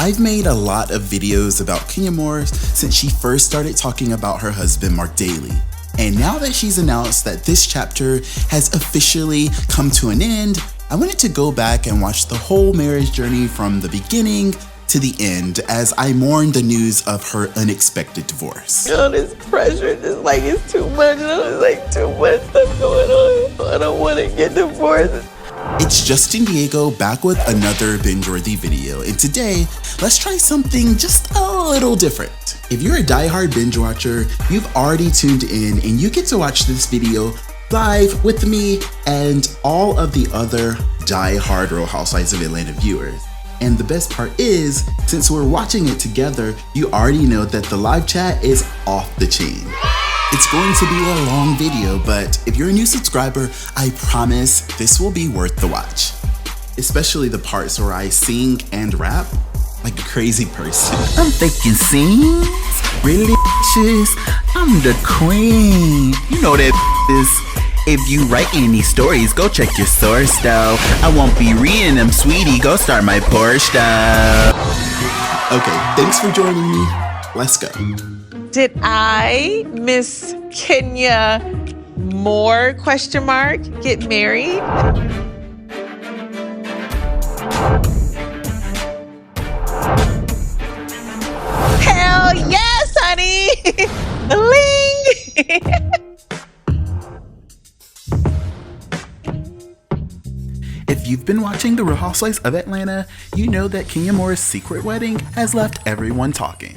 I've made a lot of videos about Kenya Moore since she first started talking about her husband Marc Daly. And now that she's announced that this chapter has officially come to an end, I wanted to go back and watch the whole marriage journey from the beginning to the end as I mourn the news of her unexpected divorce. All this pressure, just like it's too much. It's like too much stuff going on. I don't want to get divorced. It's Justin Diego back with another Bingeworthy video, and today, let's try something just a little different. If you're a diehard binge watcher, you've already tuned in and you get to watch this video live with me and all of the other diehard Real Housewives of Atlanta viewers. And the best part is, since we're watching it together, you already know that the live chat is off the chain. It's going to be a long video, but if you're a new subscriber, I promise this will be worth the watch. Especially the parts where I sing and rap like a crazy person. I'm thinking scenes, really bitches, I'm the queen. You know that is. If you write any stories, go check your source though. I won't be reading them, sweetie, go start my Porsche though. Okay, thanks for joining me. Let's go. Did I, Miss Kenya Moore, get married? Hell yes, honey! Bling! If you've been watching The Real Housewives of Atlanta, you know that Kenya Moore's secret wedding has left everyone talking.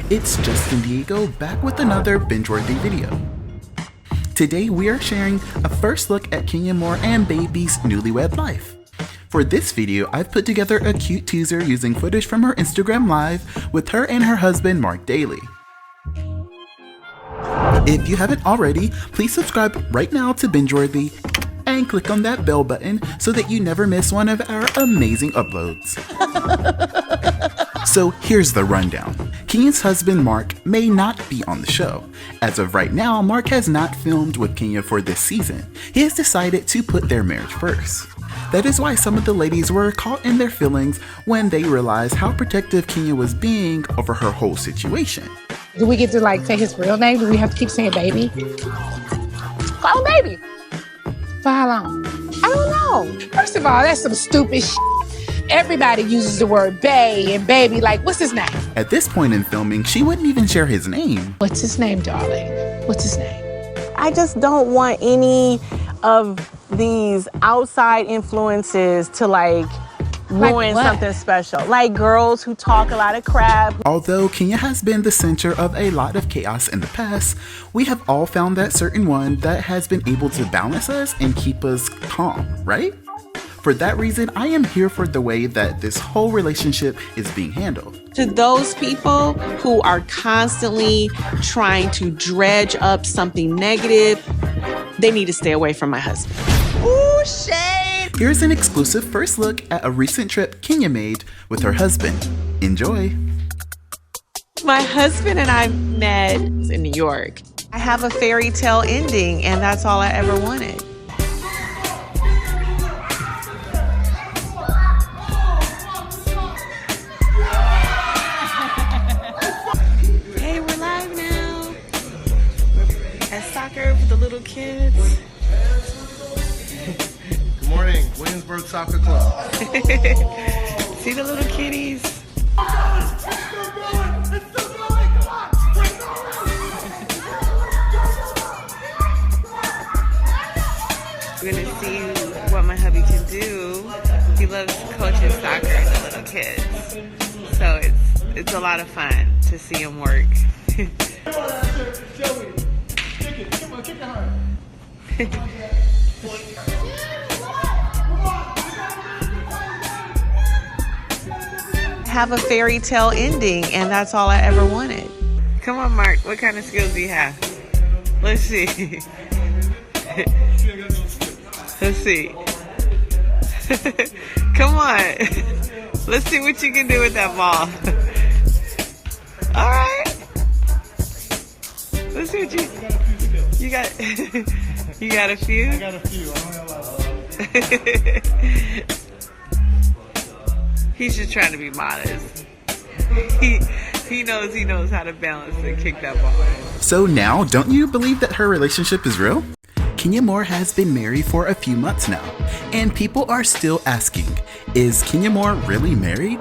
It's Justin Diego back with another Bingeworthy video. Today we are sharing a first look at Kenya Moore and baby's newlywed life. For this video, I've put together a cute teaser using footage from her Instagram live with her and her husband Marc Daly. If you haven't already, please subscribe right now to Bingeworthy and click on that bell button so that you never miss one of our amazing uploads. So here's the rundown. Kenya's husband Marc may not be on the show. As of right now, Marc has not filmed with Kenya for this season. He has decided to put their marriage first. That is why some of the ladies were caught in their feelings when they realized how protective Kenya was being over her whole situation. Do we get to say his real name? Do we have to keep saying baby? Call him baby. For how long? I don't know. First of all, that's some stupid shit. Everybody uses the word bae and baby. What's his name? At this point in filming, she wouldn't even share his name. What's his name, darling? What's his name? I just don't want any of these outside influences to ruin something special. Like girls who talk a lot of crap. Although Kenya has been the center of a lot of chaos in the past, we have all found that certain one that has been able to balance us and keep us calm, right? For that reason, I am here for the way that this whole relationship is being handled. To those people who are constantly trying to dredge up something negative, they need to stay away from my husband. Ooh, shade! Here's an exclusive first look at a recent trip Kenya made with her husband. Enjoy! My husband and I met in New York. I have a fairy tale ending, and that's all I ever wanted. Hey, we're live now. At soccer with the little kids. Good morning, Williamsburg Soccer Club. See the little kitties? We're gonna see what my hubby can do. He loves coaching soccer and the little kids. So it's a lot of fun to see him work. Joey, kick it. Come on, kick it hard. Have a fairy tale ending, and that's all I ever wanted. Come on, Mark. What kind of skills do you have? Let's see. Let's see. Come on. Let's see what you can do with that ball. All right. Let's see what you got. You got a few? I got a few. I don't have a lot. He's just trying to be modest. He knows how to balance and kick that ball. So now, don't you believe that her relationship is real? Kenya Moore has been married for a few months now, and people are still asking, is Kenya Moore really married?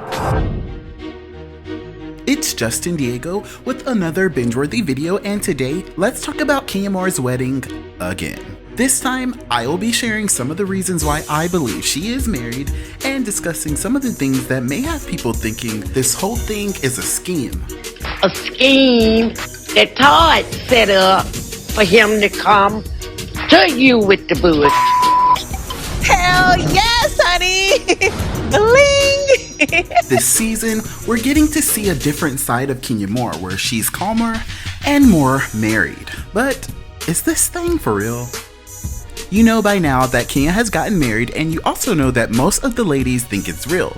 It's Justin Diego with another Bingeworthy video, and today, let's talk about Kenya Moore's wedding again. This time, I will be sharing some of the reasons why I believe she is married and discussing some of the things that may have people thinking this whole thing is a scheme. A scheme that Todd set up for him to come to you with the bush. Hell yes, honey! Bling! This season, we're getting to see a different side of Kenya Moore where she's calmer and more married. But is this thing for real? You know by now that Kenya has gotten married, and you also know that most of the ladies think it's real.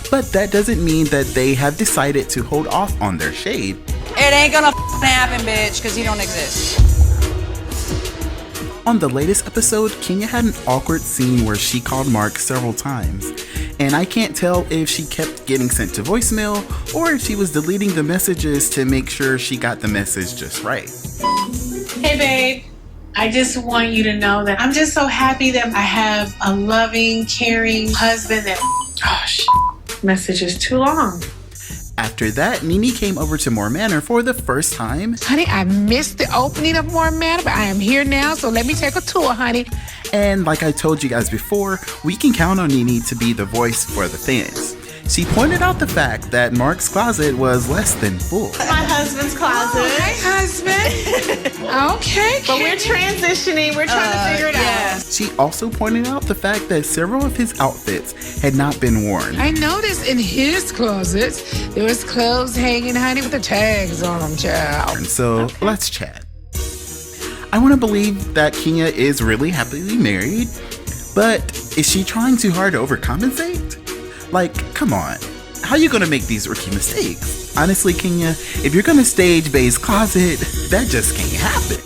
But that doesn't mean that they have decided to hold off on their shade. It ain't gonna happen, bitch, because you don't exist. On the latest episode, Kenya had an awkward scene where she called Marc several times, and I can't tell if she kept getting sent to voicemail or if she was deleting the messages to make sure she got the message just right. Hey babe, I just want you to know that I'm just so happy that I have a loving, caring husband that, message is too long. After that, Nene came over to Manor for the first time. Honey, I missed the opening of Manor, but I am here now, so let me take a tour, honey. And like I told you guys before, we can count on Nene to be the voice for the fans. She pointed out the fact that Marc's closet was less than full. My husband's closet. Oh, hi, husband. Okay, But we're transitioning. We're trying to figure it out. She also pointed out the fact that several of his outfits had not been worn. I noticed in his closet, there was clothes hanging, honey, with the tags on them, child. And so, let's chat. I want to believe that Kenya is really happily married, but is she trying too hard to overcompensate? Like, come on. How you gonna make these rookie mistakes? Honestly, Kenya, if you're gonna stage Bae's closet, that just can't happen.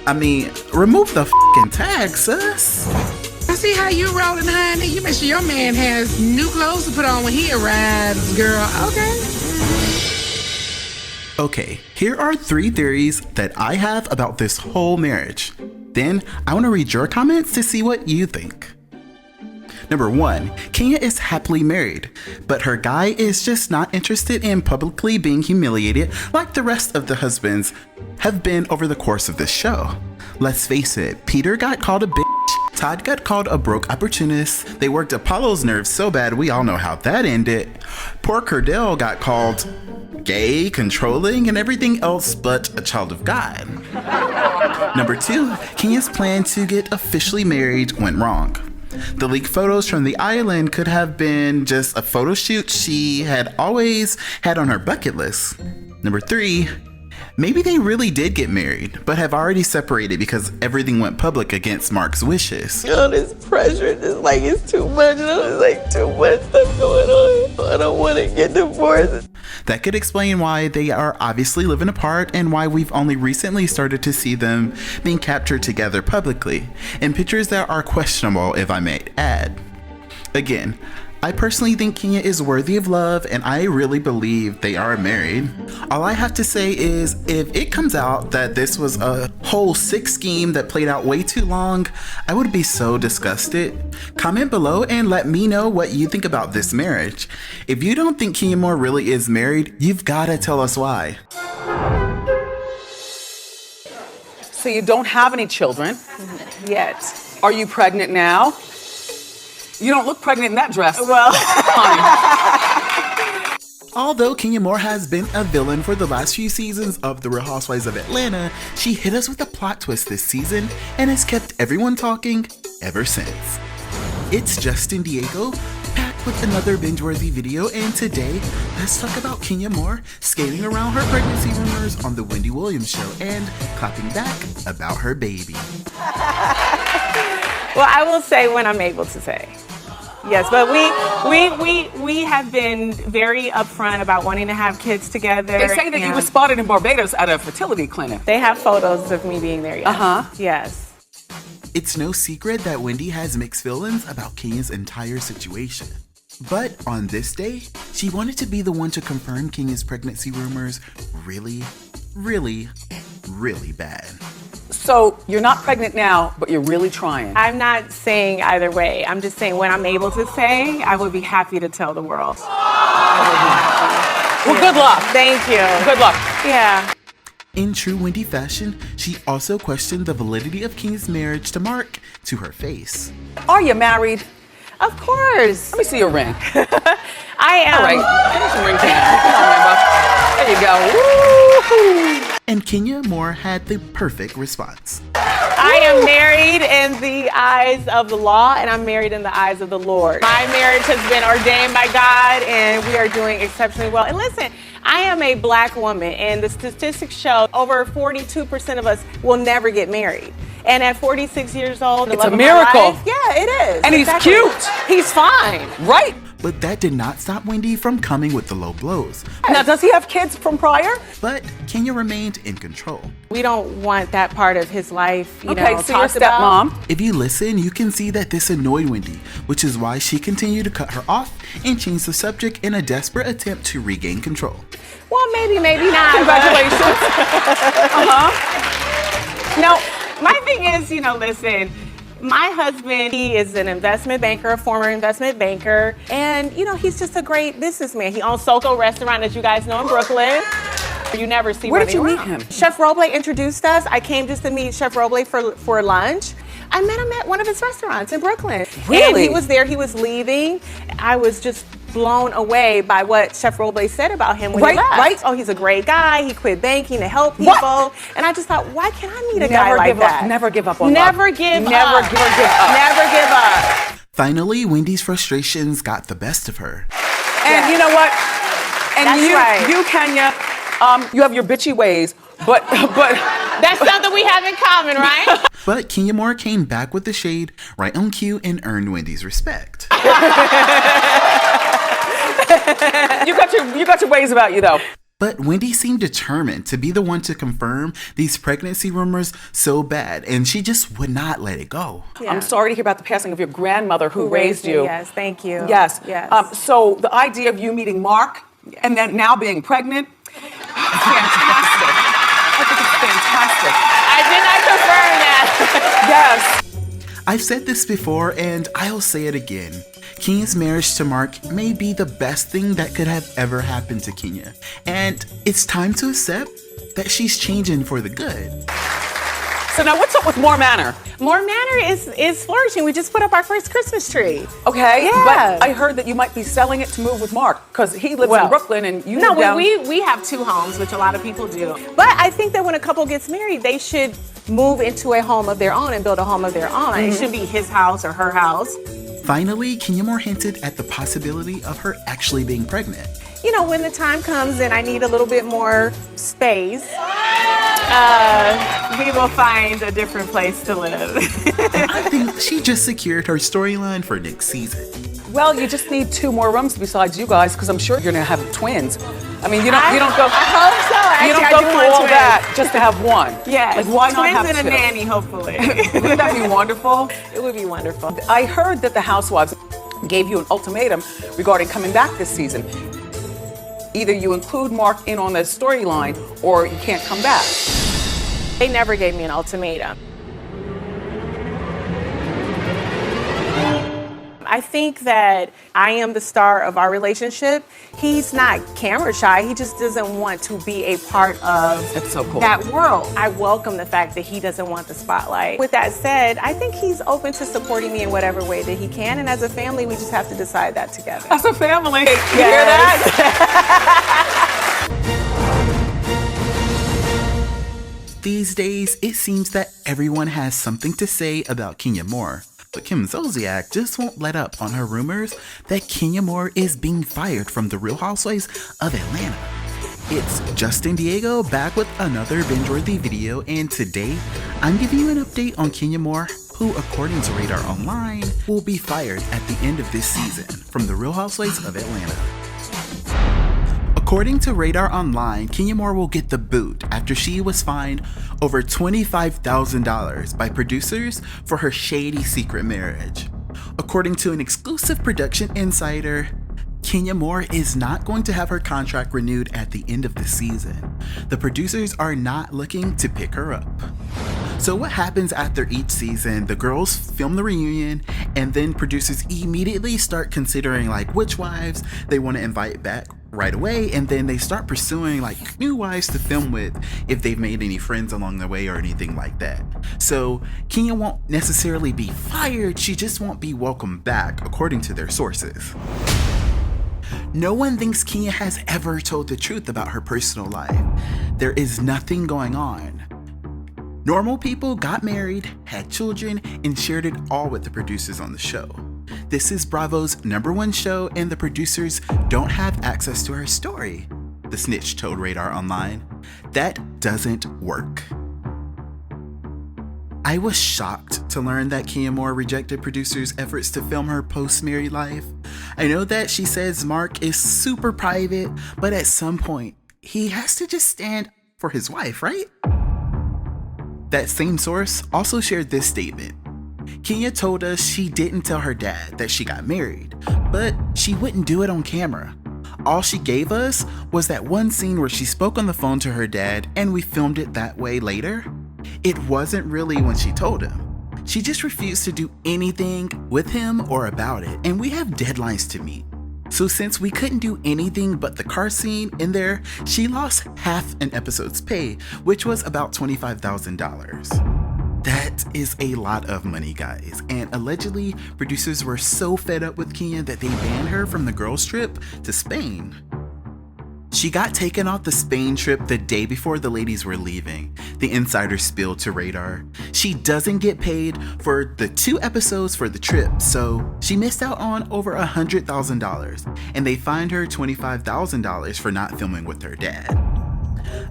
I mean, remove the f***ing tag, sis. I see how you rolling, honey. You make sure your man has new clothes to put on when he arrives, girl. Okay, here are 3 theories that I have about this whole marriage. Then, I want to read your comments to see what you think. Number 1, Kenya is happily married, but her guy is just not interested in publicly being humiliated like the rest of the husbands have been over the course of this show. Let's face it, Peter got called a bitch, Todd got called a broke opportunist, they worked Apollo's nerves so bad we all know how that ended. Poor Cordell got called gay, controlling, and everything else but a child of God. Number 2, Kenya's plan to get officially married went wrong. The leaked photos from the island could have been just a photo shoot she had always had on her bucket list. Number 3, maybe they really did get married, but have already separated because everything went public against Marc's wishes. All this pressure, it's too much. It's too much stuff going on. I don't want to get divorced. That could explain why they are obviously living apart and why we've only recently started to see them being captured together publicly, in pictures that are questionable, if I may add. Again, I personally think Kenya is worthy of love, and I really believe they are married. All I have to say is, if it comes out that this was a whole sick scheme that played out way too long, I would be so disgusted. Comment below and let me know what you think about this marriage. If you don't think Kenya Moore really is married, you've gotta tell us why. So you don't have any children yet. Are you pregnant now? You don't look pregnant in that dress. Well, Although Kenya Moore has been a villain for the last few seasons of The Real Housewives of Atlanta, she hit us with a plot twist this season and has kept everyone talking ever since. It's Justin Diego, back with another binge-worthy video, and today, let's talk about Kenya Moore skating around her pregnancy rumors on The Wendy Williams Show and clapping back about her baby. well, I will say when I'm able to say. Yes, but we have been very upfront about wanting to have kids together. They say that you were spotted in Barbados at a fertility clinic. They have photos of me being there, yes. Yes. It's no secret that Wendy has mixed feelings about Kenya's entire situation. But on this day, she wanted to be the one to confirm Kenya's pregnancy rumors really, really, really bad. So you're not pregnant now, but you're really trying. I'm not saying either way. I'm just saying when I'm able to say, I would be happy to tell the world. Well, good luck. Thank you. Good luck. Yeah. In true Wendy fashion, she also questioned the validity of Kenya's marriage to Marc to her face. Are you married? Of course. Let me see your ring. I am. All right. Give me some ring cam. Come on, Rambo. There you go. Woo! And Kenya Moore had the perfect response. I am married in the eyes of the law, and I'm married in the eyes of the Lord. My marriage has been ordained by God, and we are doing exceptionally well. And listen, I am a black woman, and the statistics show over 42% of us will never get married. And at 46 years old, it's a miracle. Yeah, it is. And exactly. He's cute. He's fine. Right. But that did not stop Wendy from coming with the low blows. Now, does he have kids from prior? But Kenya remained in control. We don't want that part of his life, you know, so your talked about. stepmom. If you listen, you can see that this annoyed Wendy, which is why she continued to cut her off and change the subject in a desperate attempt to regain control. Well, maybe not. Congratulations. No, my thing is, you know, listen, my husband, he is an investment banker, a former investment banker, and, you know, he's just a great businessman. He owns Soko Restaurant, as you guys know, in Brooklyn. You never see Where did you around. meet him? Chef Roble introduced us. I came just to meet Chef Roble for lunch. I met him at one of his restaurants in Brooklyn. Really? And he was there, he was leaving. I was just blown away by what Chef Roble said about him when he left. Right. Oh, he's a great guy. He quit banking to help people. What? And I just thought, why can't I meet a guy like that? Never give up on Never love. give Never up. give up. Never give up. Finally, Wendy's frustrations got the best of her. And you know what? And That's right. you, Kenya, you have your bitchy ways, but That's something we have in common, right? But Kenya Moore came back with the shade right on cue and earned Wendy's respect. you got your ways about you though. But Wendy seemed determined to be the one to confirm these pregnancy rumors so bad, and she just would not let it go. Yeah. I'm sorry to hear about the passing of your grandmother who raised me, you. Yes, thank you. Yes. Yes. So the idea of you meeting Marc and then now being pregnant, fantastic. I think it's fantastic. I did not confirm that. Yes. I've said this before, and I'll say it again. Kenya's marriage to Marc may be the best thing that could have ever happened to Kenya. And it's time to accept that she's changing for the good. So now what's up with Moore Manor? Moore Manor is flourishing. We just put up our first Christmas tree. Okay, Yeah. but I heard that you might be selling it to move with Marc because he lives in Brooklyn and you live down. we have two homes, which a lot of people do. But I think that when a couple gets married, they should move into a home of their own and build a home of their own. It should be his house or her house. Finally, Kenya Moore hinted at the possibility of her actually being pregnant. You know, when the time comes and I need a little bit more space, we will find a different place to live. I think she just secured her storyline for next season. Well, you just need 2 more rooms besides you guys because I'm sure you're gonna have twins. I mean, you don't go. I hope so. You don't Actually, go I do through want all twins. that just to have one. Yes. Like, why not twins have and a 2? nanny, hopefully. Wouldn't that be wonderful? It would be wonderful. I heard that the Housewives gave you an ultimatum regarding coming back this season. Either you include Marc in on the storyline or you can't come back. They never gave me an ultimatum. I think that I am the star of our relationship. He's not camera shy. He just doesn't want to be a part of That's so cool. that world. I welcome the fact that he doesn't want the spotlight. With that said, I think he's open to supporting me in whatever way that he can. And as a family, we just have to decide that together. As a family, you hear Yes. that? These days, it seems that everyone has something to say about Kenya Moore. But Kim Zolciak just won't let up on her rumors that Kenya Moore is being fired from the Real Housewives of Atlanta. It's Justin Diego back with another Bingeworthy video, and today I'm giving you an update on Kenya Moore, who, according to Radar Online, will be fired at the end of this season from the Real Housewives of Atlanta. According to Radar Online, Kenya Moore will get the boot after she was fined over $25,000 by producers for her shady secret marriage. According to an exclusive production insider, Kenya Moore is not going to have her contract renewed at the end of the season. The producers are not looking to pick her up. So what happens after each season? The girls film the reunion, and then producers immediately start considering like which wives they want to invite back right away, and then they start pursuing like new wives to film with if they've made any friends along the way or anything like that. So Kenya won't necessarily be fired, she just won't be welcomed back, according to their sources. No one thinks Kenya has ever told the truth about her personal life. There is nothing going on. Normal people got married, had children, and shared it all with the producers on the show. This is Bravo's #1 show, and the producers don't have access to her story, the snitch told Radar Online. That doesn't work. I was shocked to learn that Kenya Moore rejected producers' efforts to film her post-married life. I know that she says Marc is super private, but at some point, he has to just stand for his wife, right? That same source also shared this statement. Kenya told us she didn't tell her dad that she got married, but she wouldn't do it on camera. All she gave us was that one scene where she spoke on the phone to her dad, and we filmed it that way later. It wasn't really when she told him. She just refused to do anything with him or about it, and we have deadlines to meet. So since we couldn't do anything but the car scene in there, she lost half an episode's pay, which was about $25,000. That is a lot of money, guys, and allegedly producers were so fed up with Kenya that they banned her from the girls' trip to Spain. She got taken off the Spain trip the day before the ladies were leaving, the insider spilled to Radar. She doesn't get paid for the 2 episodes for the trip, so she missed out on over $100,000, and they fined her $25,000 for not filming with her dad.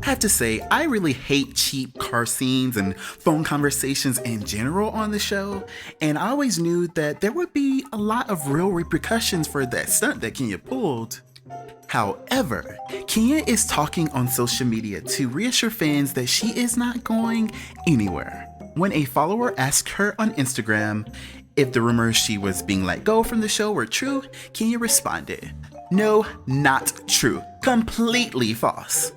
I have to say, I really hate cheap car scenes and phone conversations in general on the show, and I always knew that there would be a lot of real repercussions for that stunt that Kenya pulled. However, Kenya is talking on social media to reassure fans that she is not going anywhere. When a follower asked her on Instagram if the rumors she was being let go from the show were true, Kenya responded, "No, not true. Completely false."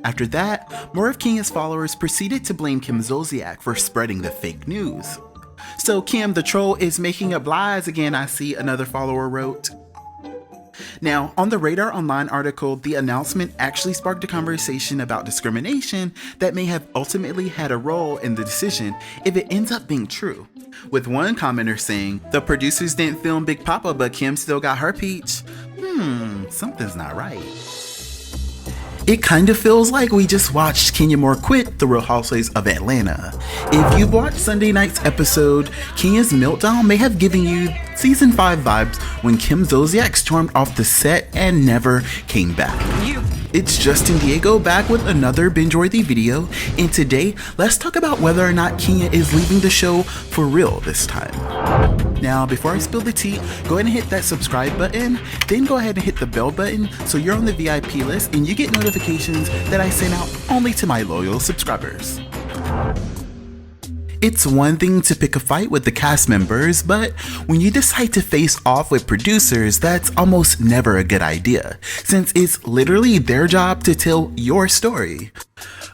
After that, more of Kenya's followers proceeded to blame Kim Zolciak for spreading the fake news. "So Kim the troll is making up lies again," I see another follower wrote. Now, on the Radar Online article, the announcement actually sparked a conversation about discrimination that may have ultimately had a role in the decision if it ends up being true. With one commenter saying, "The producers didn't film Big Papa, but Kim still got her peach. Something's not right." It kind of feels like we just watched Kenya Moore quit the Real Housewives of Atlanta. If you've watched Sunday night's episode, Kenya's meltdown may have given you season 5 vibes when Kim Zolciak stormed off the set and never came back. It's Justin Diego back with another binge-worthy video, and today let's talk about whether or not Kenya is leaving the show for real this time. Now, before I spill the tea, go ahead and hit that subscribe button, then go ahead and hit the bell button so you're on the VIP list and you get notifications that I send out only to my loyal subscribers. It's one thing to pick a fight with the cast members, but when you decide to face off with producers, that's almost never a good idea, since it's literally their job to tell your story.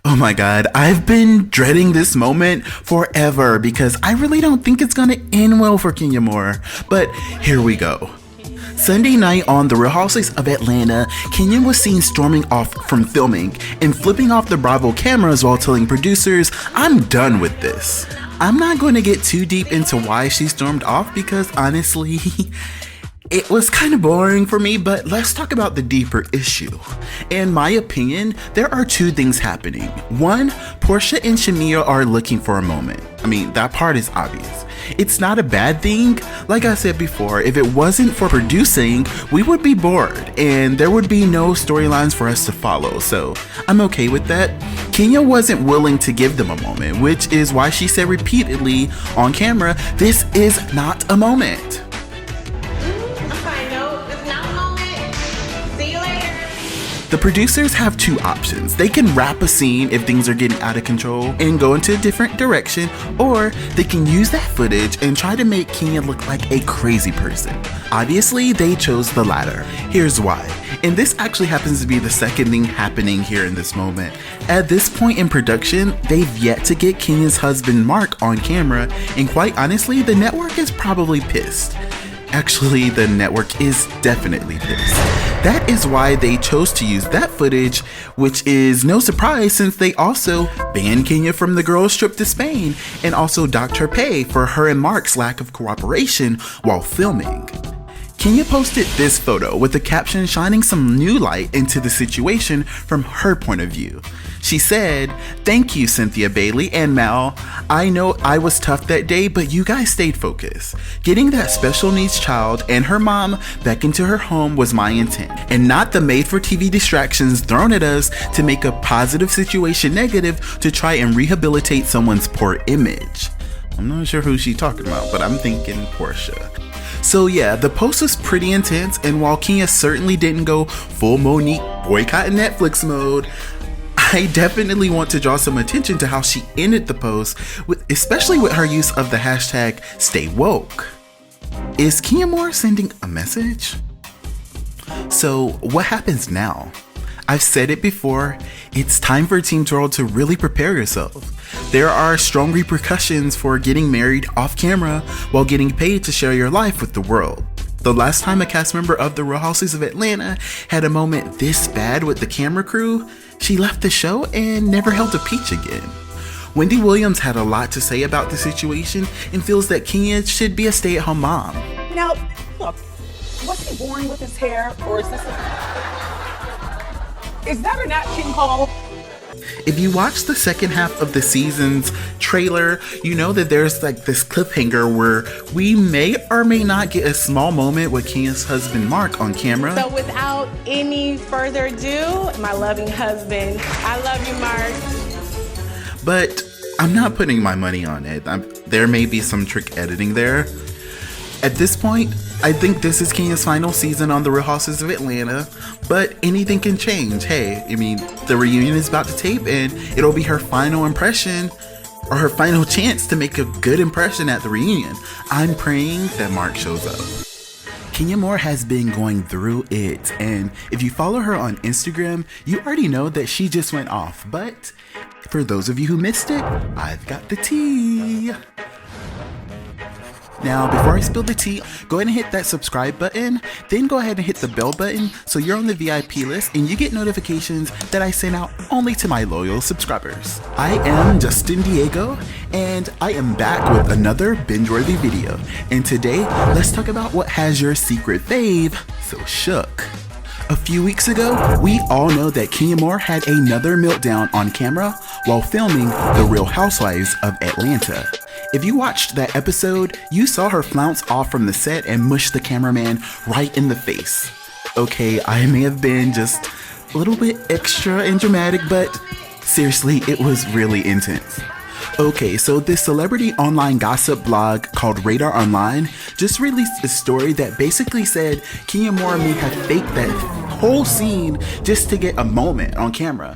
Oh my god, I've been dreading this moment forever because I really don't think it's gonna end well for Kenya Moore, but here we go. Sunday night on The Real Housewives of Atlanta, Kenya was seen storming off from filming and flipping off the Bravo cameras while telling producers, "I'm done with this." I'm not going to get too deep into why she stormed off because honestly, it was kind of boring for me, but let's talk about the deeper issue. In my opinion, there are 2 things happening. One, Portia and Shamia are looking for a moment. I mean, that part is obvious. It's not a bad thing. Like I said before, if it wasn't for producing, we would be bored and there would be no storylines for us to follow, so I'm okay with that. Kenya wasn't willing to give them a moment, which is why she said repeatedly on camera, "This is not a moment." The producers have two options. They can wrap a scene if things are getting out of control and go into a different direction, or they can use that footage and try to make Kenya look like a crazy person. Obviously, they chose the latter. Here's why. And this actually happens to be the second thing happening here in this moment. At this point in production, they've yet to get Kenya's husband Marc on camera, and quite honestly, the network is probably pissed. Actually, the network is definitely pissed. That is why they chose to use that footage, which is no surprise since they also banned Kenya from the girls' trip to Spain and also docked her pay for her and Marc's lack of cooperation while filming. Kenya posted this photo with the caption shining some new light into the situation from her point of view. She said, "Thank you, Cynthia Bailey and Mal. I know I was tough that day, but you guys stayed focused. Getting that special needs child and her mom back into her home was my intent, and not the made-for-TV distractions thrown at us to make a positive situation negative to try and rehabilitate someone's poor image." I'm not sure who she's talking about, but I'm thinking Portia. So yeah, the post was pretty intense, and while Kenya certainly didn't go full Monique boycotting Netflix mode, I definitely want to draw some attention to how she ended the post, especially with her use of the hashtag #StayWoke. Is Kenya Moore sending a message? So what happens now? I've said it before, it's time for Team Twirl to really prepare yourself. There are strong repercussions for getting married off camera while getting paid to share your life with the world. The last time a cast member of the Real Housewives of Atlanta had a moment this bad with the camera crew, she left the show and never held a peach again. Wendy Williams had a lot to say about the situation and feels that Kenya should be a stay-at-home mom. Now, look, was he born with his hair, or is that a Nat King Cole? If you watch the second half of the season's trailer, you know that there's like this cliffhanger where we may or may not get a small moment with Kenya's husband Marc on camera. So without any further ado, my loving husband, I love you, Marc. But I'm not putting my money on it. There may be some trick editing there. At this point, I think this is Kenya's final season on the Real Housewives of Atlanta, but anything can change. Hey, I mean, the reunion is about to tape and it'll be her final impression or her final chance to make a good impression at the reunion. I'm praying that Marc shows up. Kenya Moore has been going through it, and if you follow her on Instagram, you already know that she just went off, but for those of you who missed it, I've got the tea. Now, before I spill the tea, go ahead and hit that subscribe button, then go ahead and hit the bell button so you're on the VIP list and you get notifications that I send out only to my loyal subscribers. I am Justin Diego, and I am back with another binge-worthy video. And today, let's talk about what has your secret fave so shook. A few weeks ago, we all know that Kenya Moore had another meltdown on camera while filming The Real Housewives of Atlanta. If you watched that episode, you saw her flounce off from the set and mush the cameraman right in the face. Okay, I may have been just a little bit extra and dramatic, but seriously, it was really intense. Okay, so this celebrity online gossip blog called Radar Online just released a story that basically said Kenya Moore may have faked that whole scene just to get a moment on camera.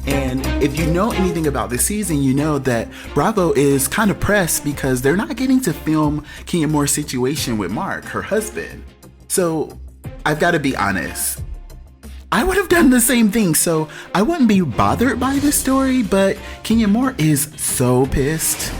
And if you know anything about this season, you know that Bravo is kind of pressed because they're not getting to film Kenya Moore's situation with Marc, her husband. So I've got to be honest. I would have done the same thing, so I wouldn't be bothered by this story, but Kenya Moore is so pissed.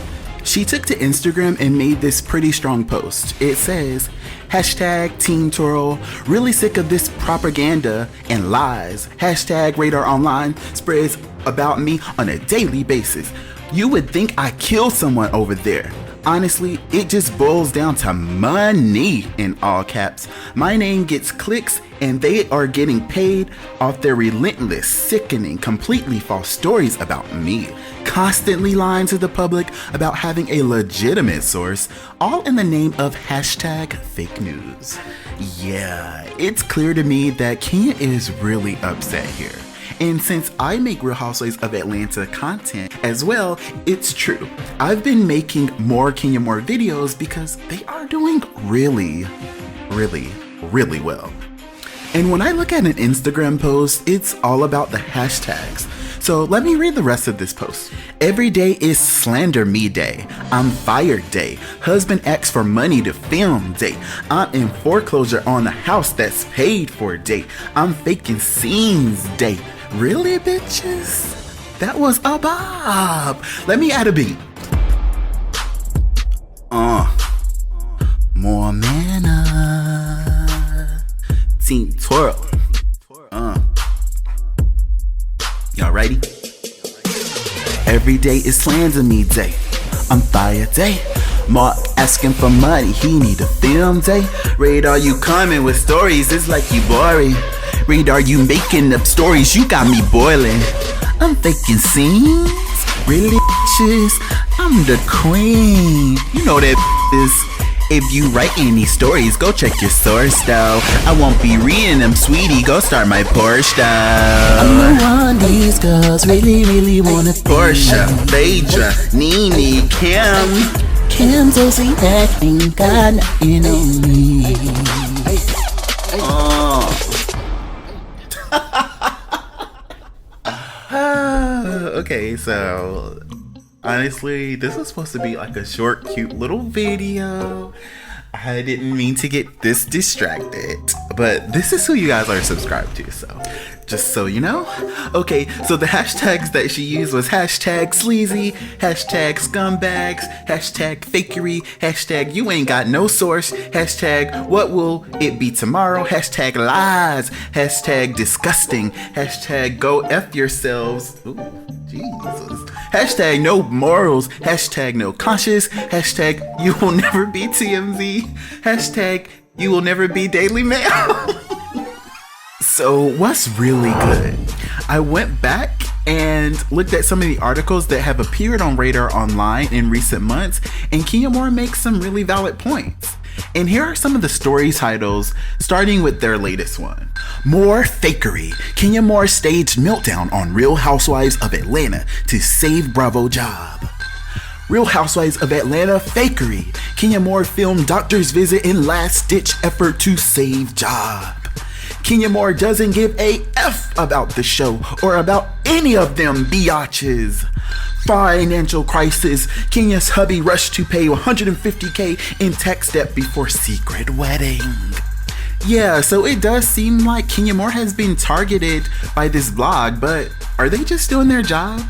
She took to Instagram and made this pretty strong post. It says, hashtag Team Twirl, really sick of this propaganda and lies. Hashtag Radar Online spreads about me on a daily basis. You would think I killed someone over there. Honestly, it just boils down to money in all caps. My name gets clicks and they are getting paid off their relentless, sickening, completely false stories about me. Constantly lying to the public about having a legitimate source, all in the name of hashtag fake news. Yeah, it's clear to me that Kenya is really upset here. And since I make Real Housewives of Atlanta content as well, it's true. I've been making more Kenya Moore videos because they are doing really well. And when I look at an Instagram post, it's all about the hashtags. So let me read the rest of this post. Every day is slander me day. I'm fired day. Husband asks for money to film day. I'm in foreclosure on a house that's paid for day. I'm faking scenes day. Really, bitches? That was a bob. Let me add a beat. More Manor. Team twirl. Y'all ready? Every day is slander me day. I'm fired day. Mark asking for money, he need a film day. Radar, you coming with stories, it's like you boring. Radar, you making up stories, you got me boiling. I'm faking scenes, really bitches, I'm the queen. You know that is. If you write any stories, go check your source though. I won't be reading them, sweetie, go start my Porsche though. I'm the one these girls really wanna be. Portia, Phaedra, Nene, Kim. Kim Josie that ain't got nothing on me. Okay, so honestly, this was supposed to be like a short, cute little video. I didn't mean to get this distracted, but this is who you guys are subscribed to, so just so you know. Okay, so the hashtags that she used was hashtag sleazy, hashtag scumbags, hashtag fakery, hashtag you ain't got no source, hashtag what will it be tomorrow, hashtag lies, hashtag disgusting, hashtag go F yourselves. Ooh, Jesus. Hashtag no morals, hashtag no conscience, hashtag you will never be TMZ, hashtag you will never be Daily Mail. So what's really good? I went back and looked at some of the articles that have appeared on Radar Online in recent months, and Kenya Moore makes some really valid points. And here are some of the story titles, starting with their latest one. More fakery. Kenya Moore staged meltdown on Real Housewives of Atlanta to save Bravo job. Real Housewives of Atlanta fakery. Kenya Moore filmed doctor's visit in last-ditch effort to save job. Kenya Moore doesn't give a F about the show or about any of them biatches. Financial crisis. Kenya's hubby rushed to pay $150K in tax debt before secret wedding. Yeah, so it does seem like Kenya Moore has been targeted by this blog, but are they just doing their job?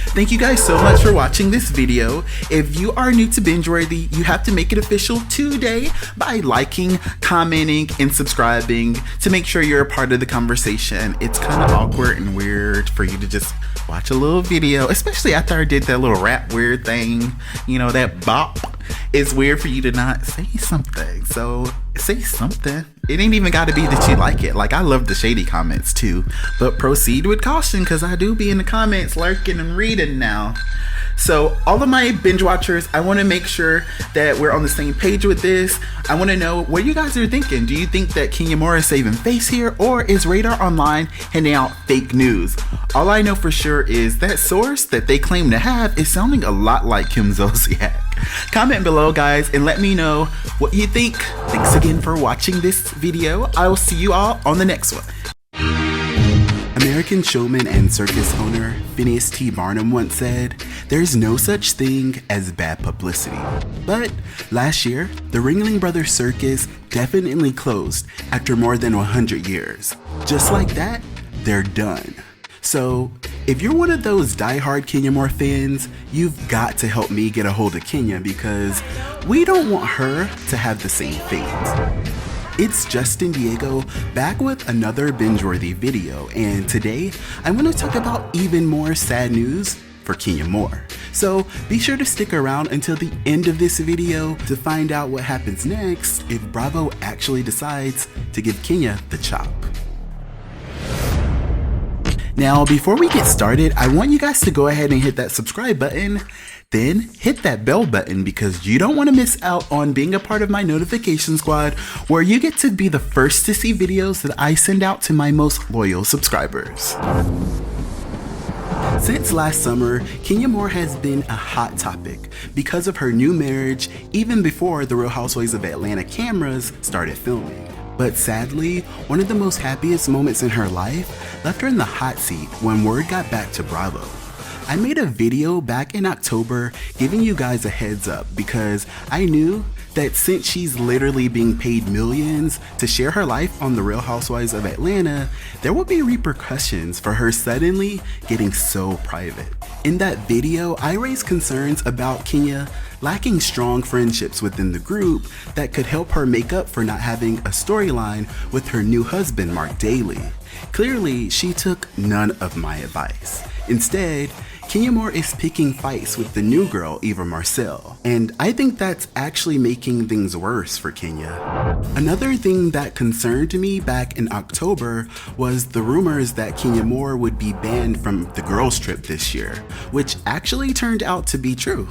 Thank you guys so much for watching this video. If you are new to Bingeworthy, you have to make it official today by liking, commenting, and subscribing to make sure you're a part of the conversation. It's kind of awkward and weird for you to just watch a little video, especially after I did that little rap weird thing, you know, that bop. It's weird for you to not say something, so say something. It ain't even got to be that you like it. Like, I love the shady comments too, but proceed with caution because I do be in the comments lurking and reading now. So all of my binge watchers, I want to make sure that we're on the same page with this. I want to know what you guys are thinking. Do you think that Kenya Moore is saving face here, or is Radar Online handing out fake news? All I know for sure is that source that they claim to have is sounding a lot like Kim Zolciak. Comment below, guys, and let me know what you think. Thanks again for watching this video. I will see you all on the next one. American showman and circus owner Phineas T. Barnum once said, "There's no such thing as bad publicity." But last year, the Ringling Brothers Circus definitely closed after more than 100 years. Just like that, they're done. So, if you're one of those diehard Kenya Moore fans, you've got to help me get a hold of Kenya because we don't want her to have the same fate. It's Justin Diego back with another Bingeworthy video, and today I want to talk about even more sad news for Kenya Moore. So be sure to stick around until the end of this video to find out what happens next if Bravo actually decides to give Kenya the chop. Now, before we get started, I want you guys to go ahead and hit that subscribe button, then hit that bell button because you don't want to miss out on being a part of my notification squad where you get to be the first to see videos that I send out to my most loyal subscribers. Since last summer, Kenya Moore has been a hot topic because of her new marriage even before the Real Housewives of Atlanta cameras started filming. But sadly, one of the most happiest moments in her life left her in the hot seat when word got back to Bravo. I made a video back in October giving you guys a heads up because I knew that since she's literally being paid millions to share her life on The Real Housewives of Atlanta, there will be repercussions for her suddenly getting so private. In that video, I raised concerns about Kenya lacking strong friendships within the group that could help her make up for not having a storyline with her new husband, Marc Daly. Clearly, she took none of my advice. Instead, Kenya Moore is picking fights with the new girl, Eva Marcel, and I think that's actually making things worse for Kenya. Another thing that concerned me back in October was the rumors that Kenya Moore would be banned from the girls' trip this year, which actually turned out to be true.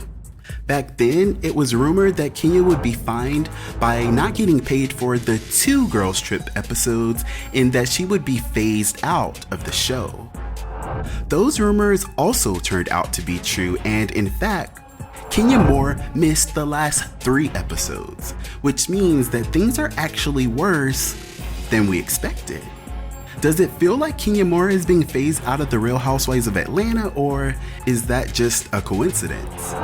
Back then, it was rumored that Kenya would be fined by not getting paid for the 2 girls' trip episodes and that she would be phased out of the show. Those rumors also turned out to be true, and in fact, Kenya Moore missed the last 3 episodes, which means that things are actually worse than we expected. Does it feel like Kenya Moore is being phased out of The Real Housewives of Atlanta, or is that just a coincidence?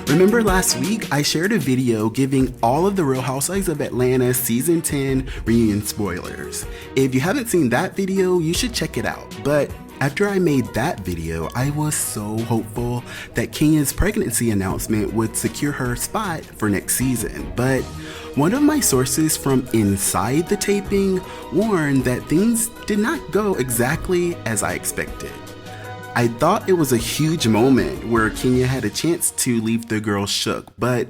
Remember last week, I shared a video giving all of The Real Housewives of Atlanta Season 10 reunion spoilers. If you haven't seen that video, you should check it out. But after I made that video, I was so hopeful that Kenya's pregnancy announcement would secure her spot for next season. But one of my sources from inside the taping warned that things did not go exactly as I expected. I thought it was a huge moment where Kenya had a chance to leave the girls shook, but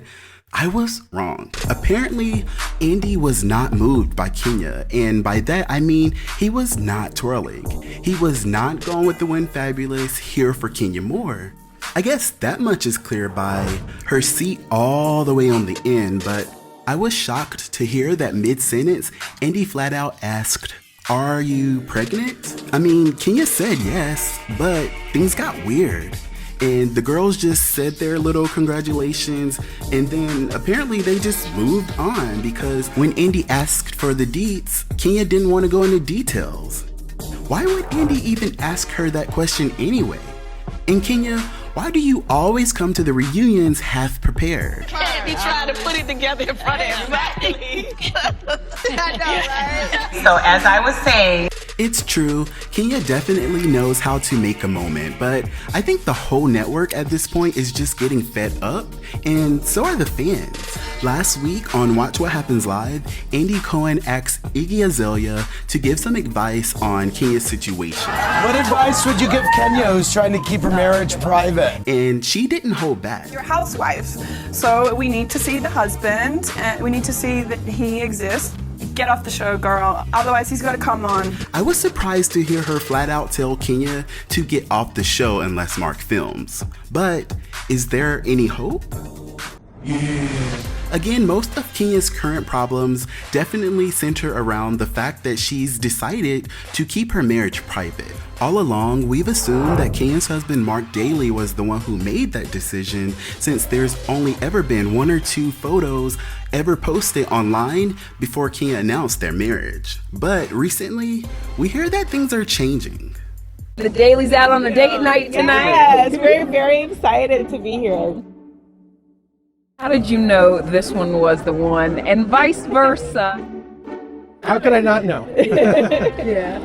I was wrong. Apparently, Andy was not moved by Kenya, and by that I mean he was not twirling. He was not going with the Win Fabulous here for Kenya Moore. I guess that much is clear by her seat all the way on the end, but I was shocked to hear that mid-sentence, Andy flat out asked, "Are you pregnant?" I mean, Kenya said yes, but things got weird. And the girls just said their little congratulations, and then apparently they just moved on because when Andy asked for the deets, Kenya didn't want to go into details. Why would Andy even ask her that question anyway? And Kenya, why do you always come to the reunions half prepared? Andy trying to put it together in front of everybody. I know, right? So as I was saying, it's true, Kenya definitely knows how to make a moment, but I think the whole network at this point is just getting fed up, and so are the fans. Last week on Watch What Happens Live, Andy Cohen asked Iggy Azalea to give some advice on Kenya's situation. What advice would you give Kenya, who's trying to keep her marriage private? And she didn't hold back. You're housewives, so we need to see the husband, and we need to see that he exists. Get off the show, girl. Otherwise, he's gonna come on. I was surprised to hear her flat out tell Kenya to get off the show unless Marc films. But is there any hope? Again, most of Kenya's current problems definitely center around the fact that she's decided to keep her marriage private. All along, we've assumed that Kenya's husband Marc Daly was the one who made that decision, since there's only ever been 1 or 2 photos ever posted online before Kenya announced their marriage. But recently, we hear that things are changing. The Daly's out on a date night tonight. yes, we're very excited to be here. How did you know this one was the one, and vice versa? How could I not know? Yeah.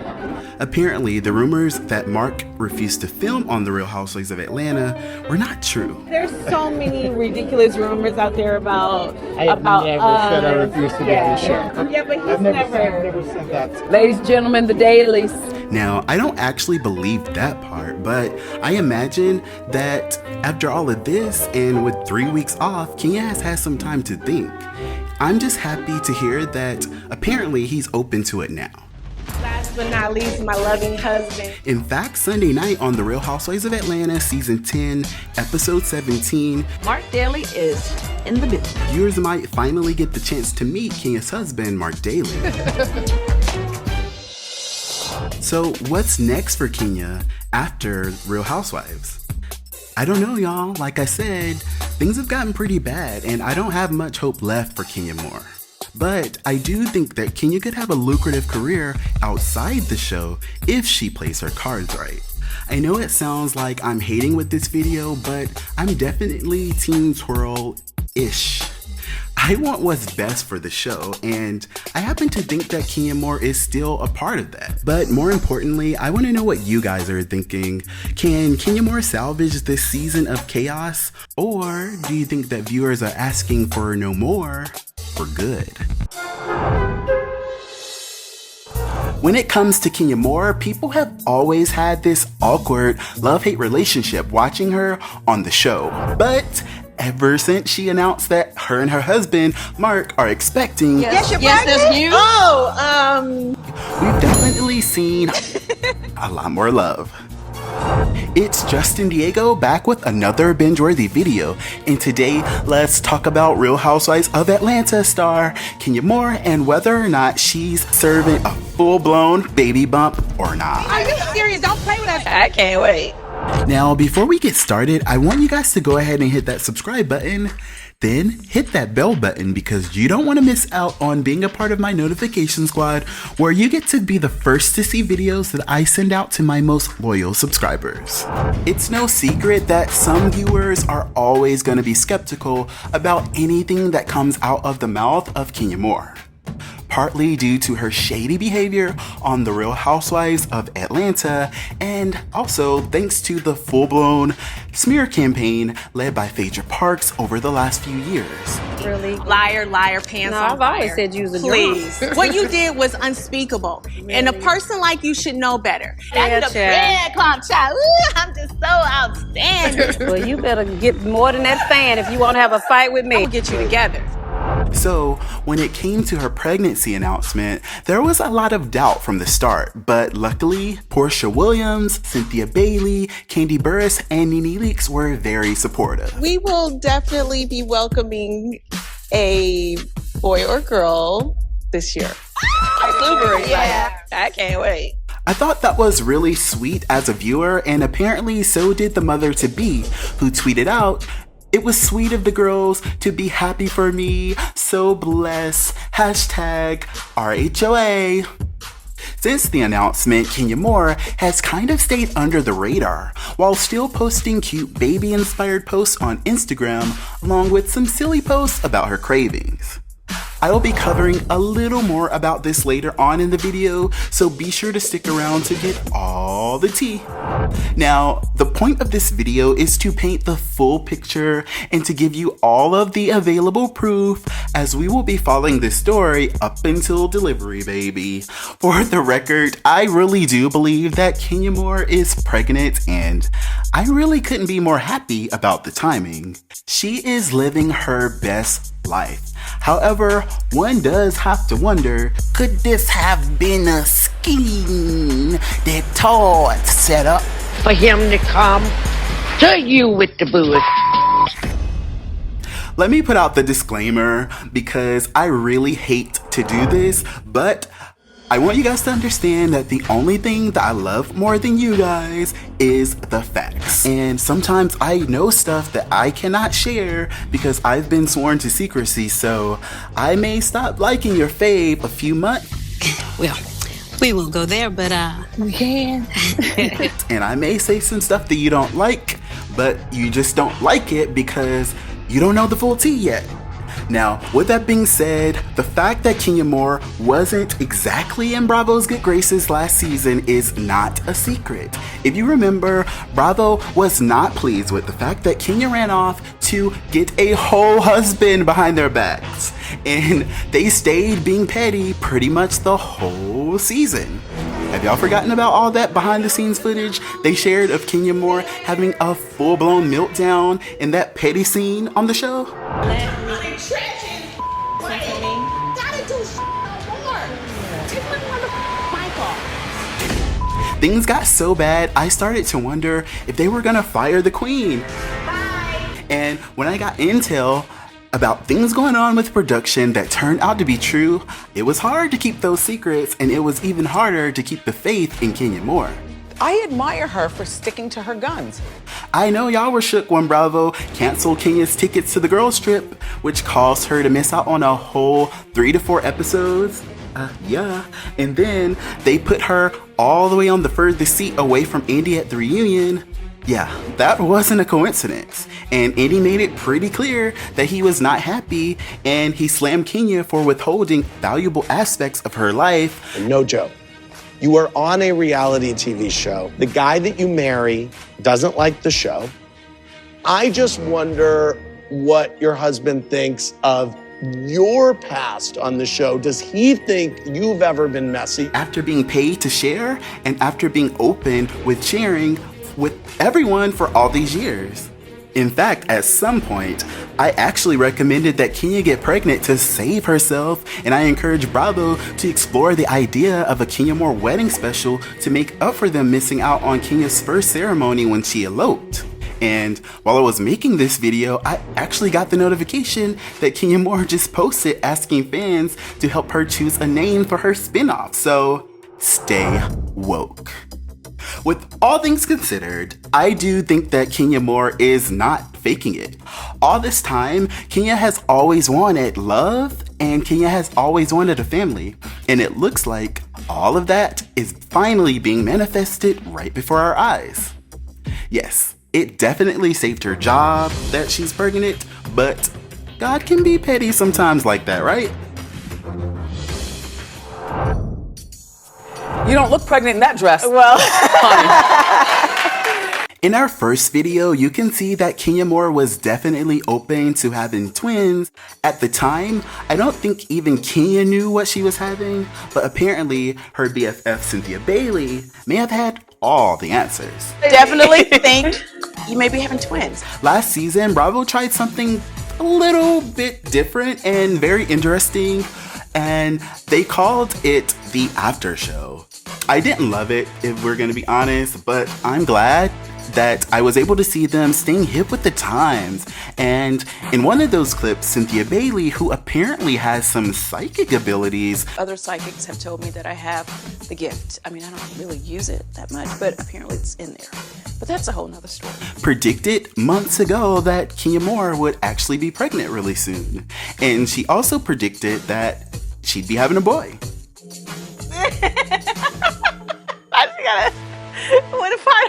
Apparently, the rumors that Marc refused to film on The Real Housewives of Atlanta were not true. There's so many ridiculous rumors out there about I have never said I refuse to be on the show. Yeah, but he's I've never never said that. Ladies and gentlemen, the Dalys. Now, I don't actually believe that part, but I imagine that after all of this and with 3 weeks off, Kenya has had some time to think. I'm just happy to hear that apparently he's open to it now. Last but not least, my loving husband. In fact, Sunday night on The Real Housewives of Atlanta Season 10, Episode 17, Marc Daly is in the business. Viewers might finally get the chance to meet Kenya's husband, Marc Daly. So what's next for Kenya after Real Housewives? I don't know, y'all. Like I said, things have gotten pretty bad, and I don't have much hope left for Kenya Moore. But I do think that Kenya could have a lucrative career outside the show if she plays her cards right. I know it sounds like I'm hating with this video, but I'm definitely Team Twirl-ish. I want what's best for the show, and I happen to think that Kenya Moore is still a part of that. But more importantly, I want to know what you guys are thinking. Can Kenya Moore salvage this season of chaos? Or do you think that viewers are asking for no more for good? When it comes to Kenya Moore, people have always had this awkward love-hate relationship watching her on the show. But ever since she announced that her and her husband, Marc, are expecting... Yes, that's new. We've definitely seen a lot more love. It's Justin Diego back with another binge-worthy video, and today let's talk about Real Housewives of Atlanta star Kenya Moore and whether or not she's serving a full-blown baby bump or not. Are you serious? Don't play with us. I can't wait. Now, before we get started, I want you guys to go ahead and hit that subscribe button, then hit that bell button because you don't want to miss out on being a part of my notification squad where you get to be the first to see videos that I send out to my most loyal subscribers. It's no secret that some viewers are always going to be skeptical about anything that comes out of the mouth of Kenya Moore. Partly due to her shady behavior on The Real Housewives of Atlanta, and also thanks to the full-blown smear campaign led by Phaedra Parks over the last few years. Really? Liar, liar, pants No, on I've fire. always said you was a Please. What you did was unspeakable. And a person like you should know better. Yeah, That's the breadcrumb child. Ooh, I'm just so outstanding. Well, you better get more than that fan if you want to have a fight with me. We'll get you together. So, when it came to her pregnancy announcement, there was a lot of doubt from the start, but luckily, Portia Williams, Cynthia Bailey, Kandi Burruss, and Nene Leakes were very supportive. We will definitely be welcoming a boy or girl this year. Super excited. I can't wait. I thought that was really sweet as a viewer, and apparently so did the mother-to-be, who tweeted out, "It was sweet of the girls to be happy for me, so blessed, hashtag RHOA." Since the announcement, Kenya Moore has kind of stayed under the radar, while still posting cute baby-inspired posts on Instagram, along with some silly posts about her cravings. I will be covering a little more about this later on in the video, so be sure to stick around to get all the tea. Now, the point of this video is to paint the full picture and to give you all of the available proof, as we will be following this story up until delivery, baby. For the record, I really do believe that Kenya Moore is pregnant, and I really couldn't be more happy about the timing. She is living her best life. However, one does have to wonder, could this have been a scheme that Todd set up for him to come to you with the booze? Let me put out the disclaimer because I really hate to do this, but I want you guys to understand that the only thing that I love more than you guys is the facts. And sometimes I know stuff that I cannot share because I've been sworn to secrecy, so I may stop liking your fave a few months. Well, we won't go there, but we can. And I may say some stuff that you don't like, but you just don't like it because you don't know the full tea yet. Now, with that being said, the fact that Kenya Moore wasn't exactly in Bravo's good graces last season is not a secret. If you remember, Bravo was not pleased with the fact that Kenya ran off to get a whole husband behind their backs, and they stayed being petty pretty much the whole season. Have y'all forgotten about all that behind the scenes footage they shared of Kenya Moore having a full-blown meltdown in that petty scene on the show? Things got so bad, I started to wonder if they were gonna fire the queen. And when I got intel about things going on with production that turned out to be true, it was hard to keep those secrets, and it was even harder to keep the faith in Kenya Moore. I admire her for sticking to her guns. I know y'all were shook when Bravo canceled Kenya's tickets to the girls trip, which caused her to miss out on a whole 3 to 4 episodes. Yeah. And then they put her all the way on the furthest seat away from Andy at the reunion. Yeah, that wasn't a coincidence. And Andy made it pretty clear that he was not happy, and he slammed Kenya for withholding valuable aspects of her life. No joke. You are on a reality TV show. The guy that you marry doesn't like the show. I just wonder what your husband thinks of your past on the show. Does he think you've ever been messy? After being paid to share and after being open with sharing with everyone for all these years. In fact, at some point, I actually recommended that Kenya get pregnant to save herself, and I encouraged Bravo to explore the idea of a Kenya Moore wedding special to make up for them missing out on Kenya's first ceremony when she eloped. And while I was making this video, I actually got the notification that Kenya Moore just posted asking fans to help her choose a name for her spinoff. So stay woke. With all things considered, I do think that Kenya Moore is not faking it. All this time, Kenya has always wanted love, and Kenya has always wanted a family. And it looks like all of that is finally being manifested right before our eyes. Yes, it definitely saved her job that she's pregnant, but God can be petty sometimes like that, right? You don't look pregnant in that dress. Well, in our first video, you can see that Kenya Moore was definitely open to having twins. At the time, I don't think even Kenya knew what she was having, but apparently her BFF Cynthia Bailey may have had all the answers. Definitely think you may be having twins. Last season, Bravo tried something a little bit different and very interesting, and they called it the after show. I didn't love it, if we're gonna be honest, but I'm glad that I was able to see them staying hip with the times. And in one of those clips, Cynthia Bailey, who apparently has some psychic abilities. Other psychics have told me that I have the gift. I mean, I don't really use it that much, but apparently it's in there. But that's a whole nother story. Predicted months ago that Kenya Moore would actually be pregnant really soon. And she also predicted that she'd be having a boy. I just gotta. What if I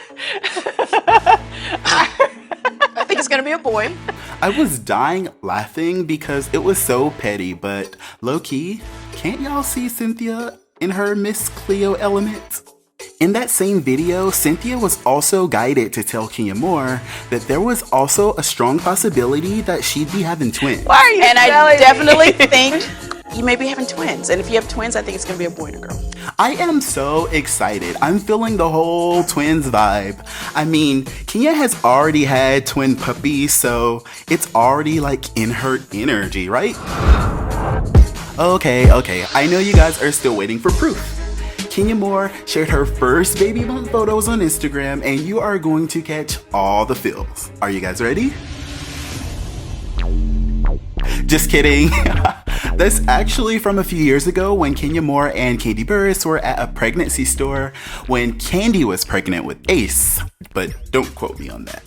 think it's gonna be a boy. I was dying laughing because it was so petty, but low-key, can't y'all see Cynthia in her Miss Cleo element? In that same video, Cynthia was also guided to tell Kenya Moore that there was also a strong possibility that she'd be having twins. Why are you and I definitely think you may be having twins. And if you have twins, I think it's gonna be a boy and a girl. I am so excited. I'm feeling the whole twins vibe. I mean, Kenya has already had twin puppies, so it's already like in her energy, right? Okay, I know you guys are still waiting for proof. Kenya Moore shared her first baby bump photos on Instagram, and you are going to catch all the feels. Are you guys ready? Just kidding. That's actually from a few years ago when Kenya Moore and Candy Burris were at a pregnancy store when Candy was pregnant with Ace, but don't quote me on that.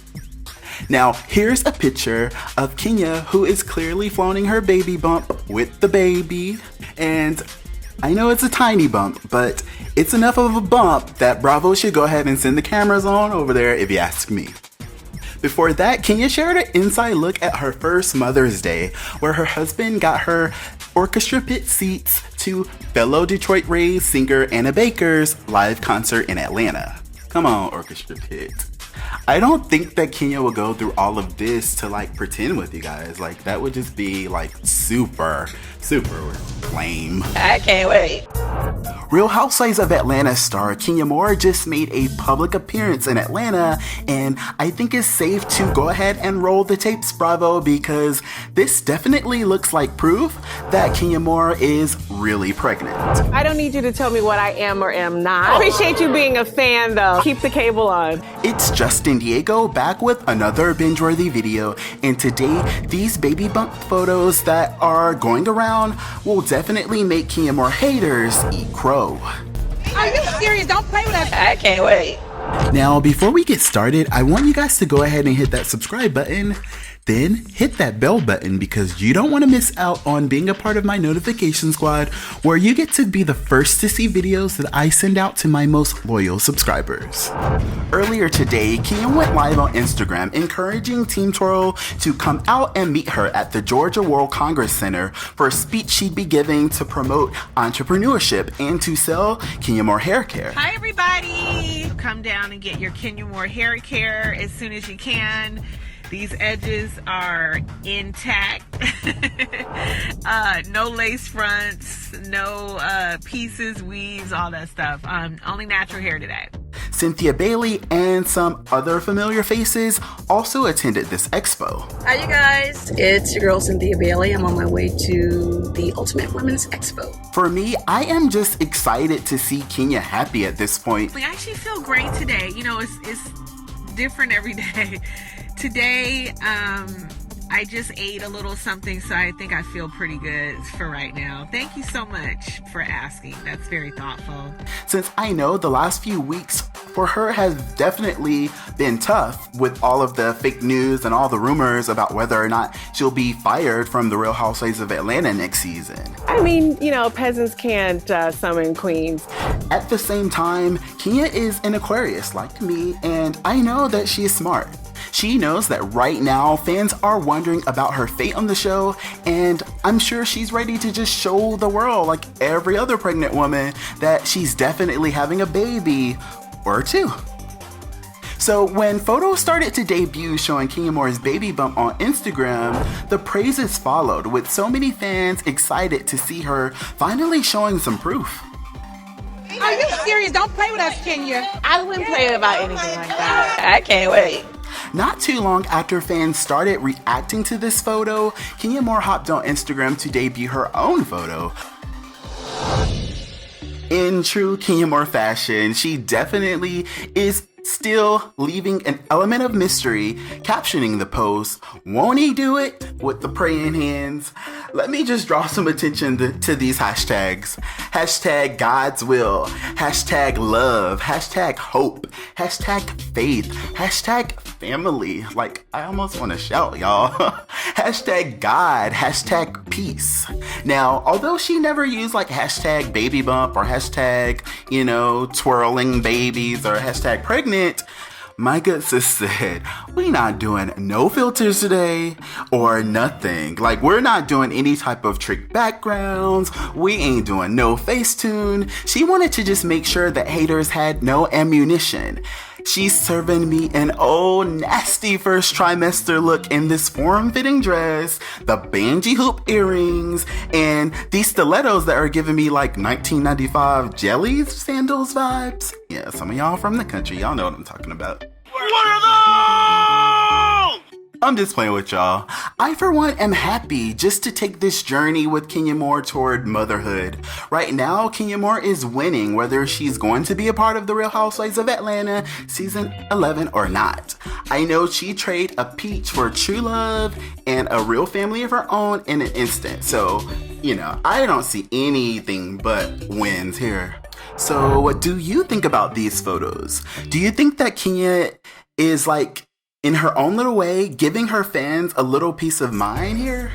Now, here's a picture of Kenya, who is clearly flaunting her baby bump with the baby, and I know it's a tiny bump, but it's enough of a bump that Bravo should go ahead and send the cameras on over there if you ask me. Before that, Kenya shared an inside look at her first Mother's Day, where her husband got her orchestra pit seats to fellow Detroit Rays singer Anna Baker's live concert in Atlanta. Come on, orchestra pit. I don't think that Kenya will go through all of this to like pretend with you guys. Like that would just be like super lame. I can't wait. Real Housewives of Atlanta star Kenya Moore just made a public appearance in Atlanta, and I think it's safe to go ahead and roll the tapes, Bravo, because this definitely looks like proof that Kenya Moore is really pregnant. I don't need you to tell me what I am or am not. I appreciate you being a fan, though. Keep the cable on. It's Justin Diego back with another binge-worthy video, and today these baby bump photos that are going around will definitely make Kenya Moore haters eat crow. Are you serious? Don't play with us. I can't wait. Now, before we get started, I want you guys to go ahead and hit that subscribe button. Then hit that bell button because you don't want to miss out on being a part of my notification squad, where you get to be the first to see videos that I send out to my most loyal subscribers. Earlier today, Kenya went live on Instagram encouraging Team Twirl to come out and meet her at the Georgia World Congress Center for a speech she'd be giving to promote entrepreneurship and to sell Kenya Moore hair care. Hi everybody! Come down and get your Kenya Moore hair care as soon as you can. These edges are intact. No lace fronts, no pieces, weaves, all that stuff. Only natural hair today. Cynthia Bailey and some other familiar faces also attended this expo. Hi you guys, it's your girl Cynthia Bailey. I'm on my way to the Ultimate Women's Expo. For me, I am just excited to see Kenya happy at this point. We actually feel great today. You know, it's different every day. Today, I just ate a little something, so I think I feel pretty good for right now. Thank you so much for asking. That's very thoughtful. Since I know the last few weeks for her has definitely been tough with all of the fake news and all the rumors about whether or not she'll be fired from the Real Housewives of Atlanta next season. I mean, you know, peasants can't summon queens. At the same time, Kenya is an Aquarius like me, and I know that she is smart. She knows that right now fans are wondering about her fate on the show, and I'm sure she's ready to just show the world, like every other pregnant woman, that she's definitely having a baby or two. So when photos started to debut showing Kenya Moore's baby bump on Instagram, the praises followed, with so many fans excited to see her finally showing some proof. Are you serious? Don't play with us, Kenya. I wouldn't play about anything like that. I can't wait. Not too long after fans started reacting to this photo, Kenya Moore hopped on Instagram to debut her own photo. In true Kenya Moore fashion, she definitely is still leaving an element of mystery, captioning the post, "Won't he do it?" with the praying hands. Let me just draw some attention to these hashtags. Hashtag God's will, hashtag love, hashtag hope, hashtag faith, hashtag family. Like, I almost want to shout, y'all. Hashtag God, hashtag peace. Now, although she never used like hashtag baby bump or hashtag, you know, twirling babies or hashtag pregnant, my good sis said, we not doing no filters today or nothing. Like, we're not doing any type of trick backgrounds. We ain't doing no Facetune. She wanted to just make sure that haters had no ammunition. She's serving me an old nasty first trimester look in this form-fitting dress, the bangy hoop earrings, and these stilettos that are giving me like 1995 jelly sandals vibes. Yeah, some of y'all from the country, y'all know what I'm talking about. What are those? I'm just playing with y'all. I, for one, am happy just to take this journey with Kenya Moore toward motherhood. Right now, Kenya Moore is winning whether she's going to be a part of the Real Housewives of Atlanta season 11 or not. I know she traded a peach for true love and a real family of her own in an instant. So, you know, I don't see anything but wins here. So what do you think about these photos? Do you think that Kenya is like, in her own little way, giving her fans a little peace of mind here?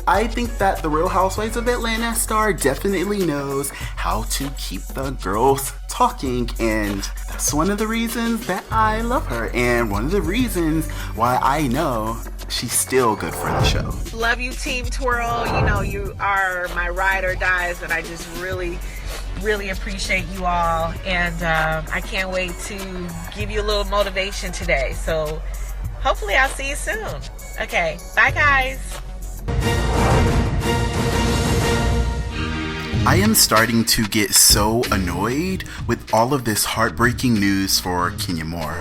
I think that the Real Housewives of Atlanta star definitely knows how to keep the girls talking, and that's one of the reasons that I love her, and one of the reasons why I know she's still good for the show. Love you, Team Twirl. You know, you are my ride or dies, and I just really appreciate you all, and I can't wait to give you a little motivation today. So hopefully I'll see you soon. Okay, bye guys. I am starting to get so annoyed with all of this heartbreaking news for Kenya Moore.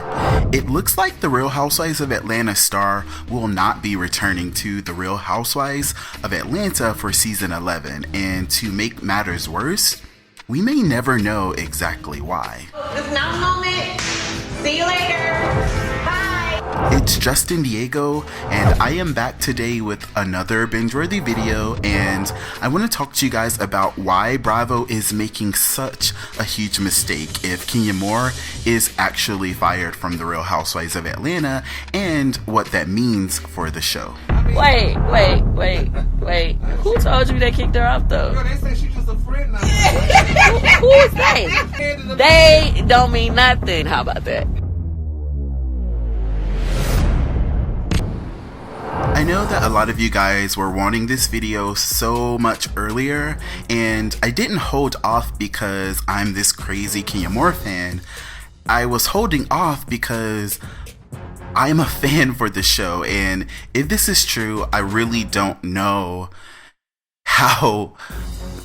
It looks like the Real Housewives of Atlanta star will not be returning to the Real Housewives of Atlanta for season 11, and to make matters worse, we may never know exactly why. This is not a moment. See you later. Bye. It's Justin Diego, and I am back today with another Bingeworthy video, and I want to talk to you guys about why Bravo is making such a huge mistake if Kenya Moore is actually fired from The Real Housewives of Atlanta, and what that means for the show. Wait. Who told you they kicked her off, though? Girl, they say she's just a friend now. Who is they? They don't mean nothing. How about that? I know that a lot of you guys were wanting this video so much earlier, and I didn't hold off because I'm this crazy Kenya Moore fan. I was holding off because I'm a fan for the show, and if this is true, I really don't know how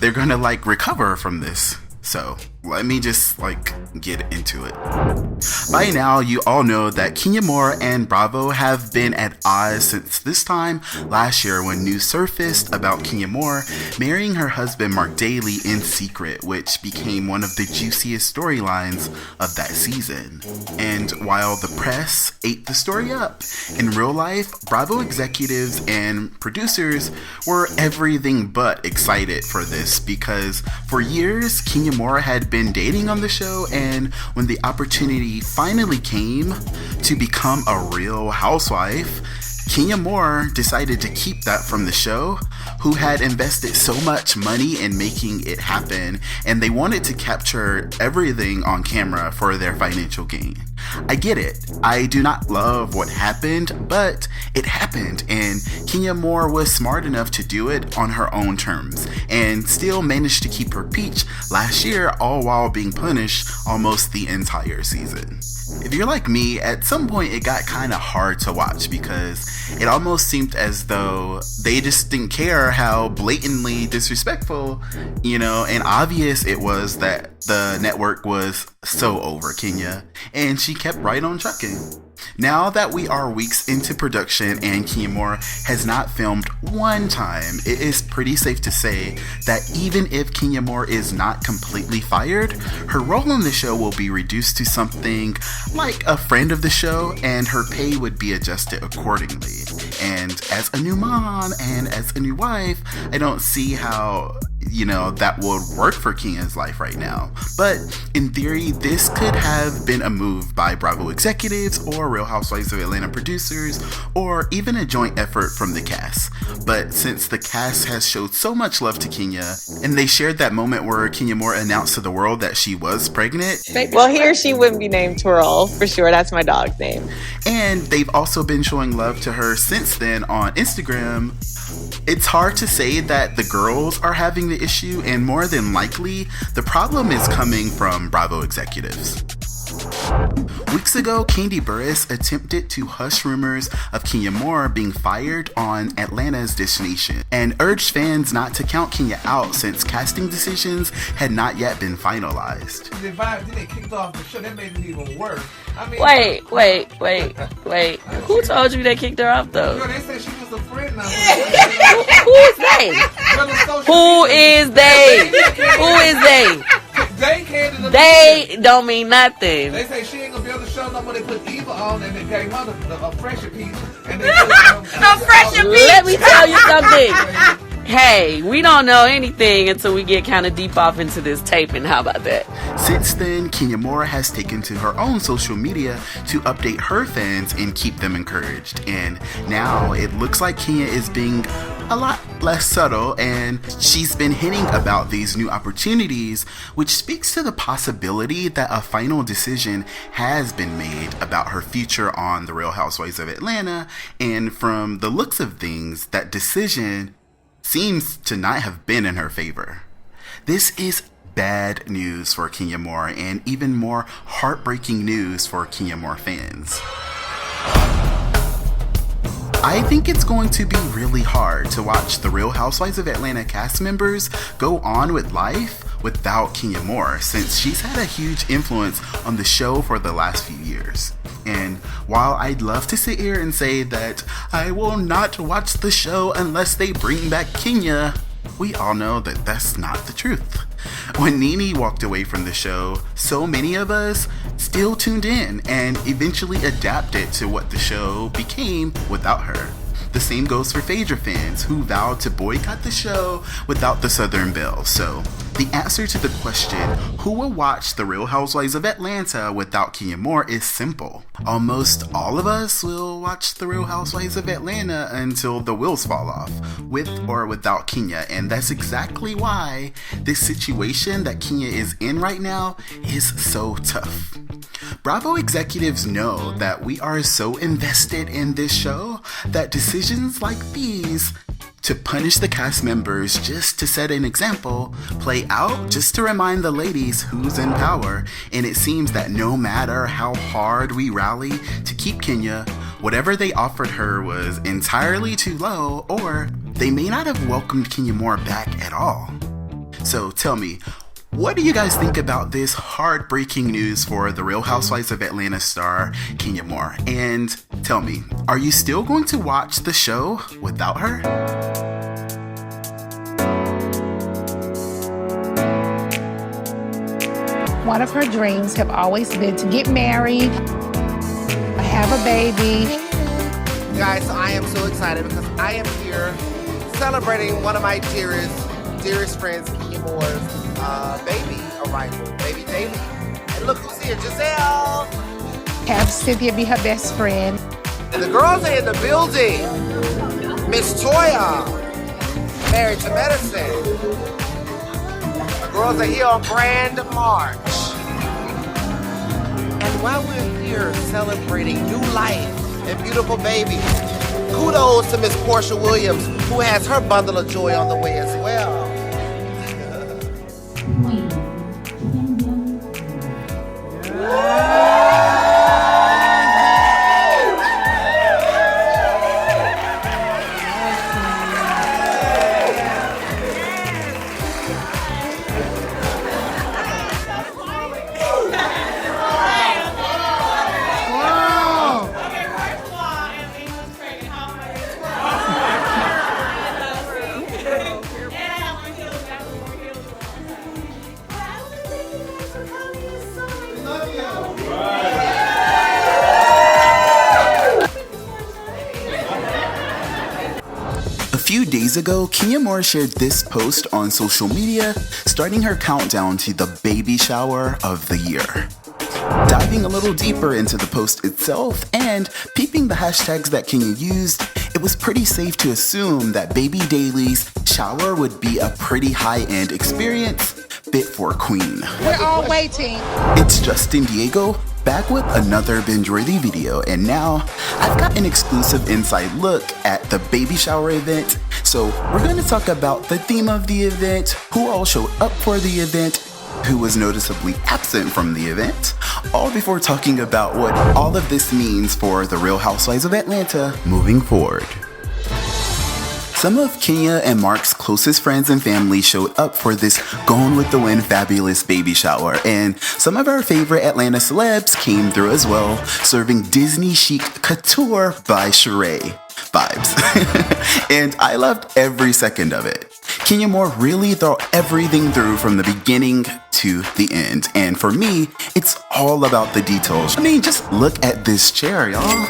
they're gonna recover from this. So let me just get into it. By now, you all know that Kenya Moore and Bravo have been at odds since this time last year when news surfaced about Kenya Moore marrying her husband Marc Daly in secret, which became one of the juiciest storylines of that season. And while the press ate the story up, in real life, Bravo executives and producers were everything but excited for this because for years, Kenya Moore had been dating on the show, and when the opportunity finally came to become a real housewife, Kenya Moore decided to keep that from the show, who had invested so much money in making it happen, and they wanted to capture everything on camera for their financial gain. I get it. I do not love what happened, but it happened, and Kenya Moore was smart enough to do it on her own terms, and still managed to keep her peach last year, all while being punished almost the entire season. If you're like me, at some point it got kind of hard to watch because it almost seemed as though they just didn't care how blatantly disrespectful, and obvious it was that the network was so over Kenya, and she kept right on trucking. Now that we are weeks into production and Kenya Moore has not filmed one time, it is pretty safe to say that even if Kenya Moore is not completely fired, her role on the show will be reduced to something like a friend of the show, and her pay would be adjusted accordingly. And as a new mom and as a new wife, I don't see how that would work for Kenya's life right now. But in theory, this could have been a move by Bravo executives or Real Housewives of Atlanta producers, or even a joint effort from the cast. But since the cast has showed so much love to Kenya, and they shared that moment where Kenya Moore announced to the world that she was pregnant. Well, he or she wouldn't be named Twirl, for sure. That's my dog's name. And they've also been showing love to her since then on Instagram. It's hard to say that the girls are having the issue, and more than likely, the problem is coming from Bravo executives. Weeks ago, Kandi Burruss attempted to hush rumors of Kenya Moore being fired on Atlanta's Dish Nation and urged fans not to count Kenya out since casting decisions had not yet been finalized. They kicked off the show. That made it even worse. Wait. Who told you they kicked her off, though? Girl, they say she's just a friend now. Who is they? Who is they? They don't mean nothing. They say she ain't gonna be able to show no more. They put Eva on and they gave her a fresher piece. And they put, Let me tell you something. Hey, we don't know anything until we get kind of deep off into this taping. How about that? Since then, Kenya Moore has taken to her own social media to update her fans and keep them encouraged. And now it looks like Kenya is being a lot less subtle, and she's been hinting about these new opportunities, which speaks to the possibility that a final decision has been made about her future on The Real Housewives of Atlanta. And from the looks of things, that decision seems to not have been in her favor. This is bad news for Kenya Moore, and even more heartbreaking news for Kenya Moore fans. I think it's going to be really hard to watch the Real Housewives of Atlanta cast members go on with life without Kenya Moore, since she's had a huge influence on the show for the last few years. And while I'd love to sit here and say that I will not watch the show unless they bring back Kenya, we all know that that's not the truth. When Nene walked away from the show, so many of us still tuned in and eventually adapted to what the show became without her. The same goes for Phaedra fans who vowed to boycott the show without the Southern Belle. So, the answer to the question, who will watch The Real Housewives of Atlanta without Kenya Moore, is simple. Almost all of us will watch The Real Housewives of Atlanta until the wheels fall off, with or without Kenya, and that's exactly why this situation that Kenya is in right now is so tough. Bravo executives know that we are so invested in this show that decisions like these, to punish the cast members just to set an example, play out just to remind the ladies who's in power. And it seems that no matter how hard we rally to keep Kenya, whatever they offered her was entirely too low, or they may not have welcomed Kenya Moore back at all. So tell me, what do you guys think about this heartbreaking news for The Real Housewives of Atlanta star Kenya Moore? And tell me, are you still going to watch the show without her? One of her dreams have always been to get married, have a baby. Guys, I am so excited because I am here celebrating one of my dearest friends, Kenya Moore's baby arrival, baby Daly. And look who's here, Giselle. Have Cynthia be her best friend. And the girls are in the building. Miss Toya, Married to Medicine. The girls are here on Brand March. And while we're here celebrating new life and beautiful babies, kudos to Miss Portia Williams, who has her bundle of joy on the way as well. A few days ago, Kenya Moore shared this post on social media, starting her countdown to the baby shower of the year. Diving a little deeper into the post itself and peeping the hashtags that Kenya used, it was pretty safe to assume that baby Daly's shower would be a pretty high-end experience fit for a queen. We're all waiting. It's Justin Diego, back with another Bingeworthy video, and now I've got an exclusive inside look at the baby shower event. So we're going to talk about the theme of the event, who all showed up for the event, who was noticeably absent from the event, all before talking about what all of this means for The Real Housewives of Atlanta moving forward. Some of Kenya and Marc's closest friends and family showed up for this Gone with the Wind fabulous baby shower, and some of our favorite Atlanta celebs came through as well, serving Disney chic couture by RHOA vibes. And I loved every second of it. Kenya Moore really thought everything through from the beginning to the end, and for me, it's all about the details. I mean, just look at this chair, y'all.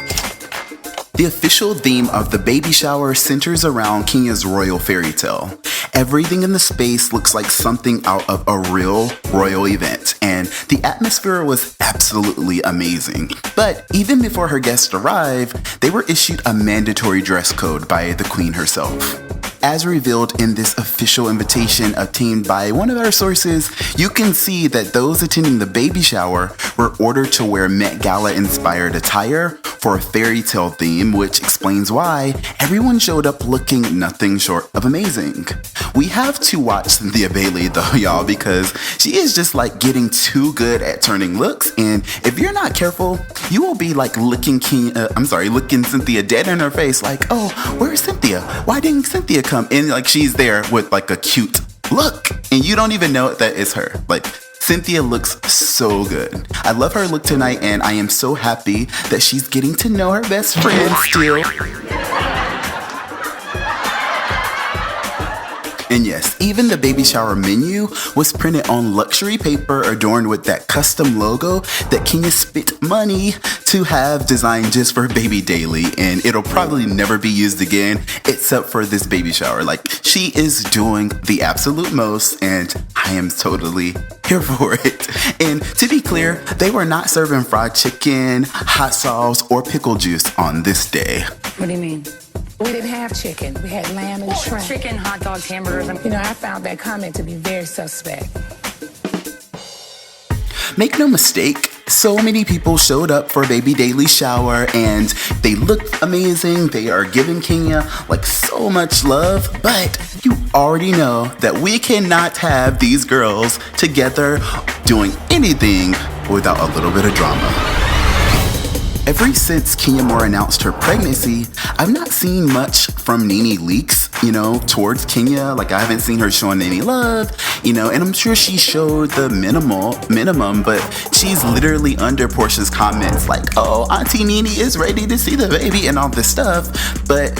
The official theme of the baby shower centers around Kenya's royal fairy tale. Everything in the space looks like something out of a real royal event, and the atmosphere was absolutely amazing. But even before her guests arrived, they were issued a mandatory dress code by the queen herself. As revealed in this official invitation obtained by one of our sources, you can see that those attending the baby shower were ordered to wear Met Gala inspired attire for a fairy tale theme, which explains why everyone showed up looking nothing short of amazing. We have to watch Cynthia Bailey though, y'all, because she is just like getting too good at turning looks, and if you're not careful, you will be like looking Cynthia dead in her face like, oh, where's Cynthia? Why didn't Cynthia come? And like she's there with like a cute look, and you don't even know that it's her. Like, Cynthia looks so good. I love her look tonight, and I am so happy that she's getting to know her best friend still. And yes, even the baby shower menu was printed on luxury paper adorned with that custom logo that Kenya spent money to have designed just for baby Daly, and it'll probably never be used again except for this baby shower. Like, she is doing the absolute most, and I am totally here for it. And to be clear, they were not serving fried chicken, hot sauce, or pickle juice on this day. What do you mean? We didn't have chicken. We had lamb and shrimp. Chicken, hot dogs, hamburgers. You know, I found that comment to be very suspect. Make no mistake, so many people showed up for baby Daly's shower and they looked amazing. They are giving Kenya like so much love, but you already know that we cannot have these girls together doing anything without a little bit of drama. Ever since Kenya Moore announced her pregnancy, I've not seen much from Nene Leakes, towards Kenya. Like, I haven't seen her showing any love, and I'm sure she showed the minimum, but she's literally under Portia's comments like, oh, Auntie Nene is ready to see the baby and all this stuff. But,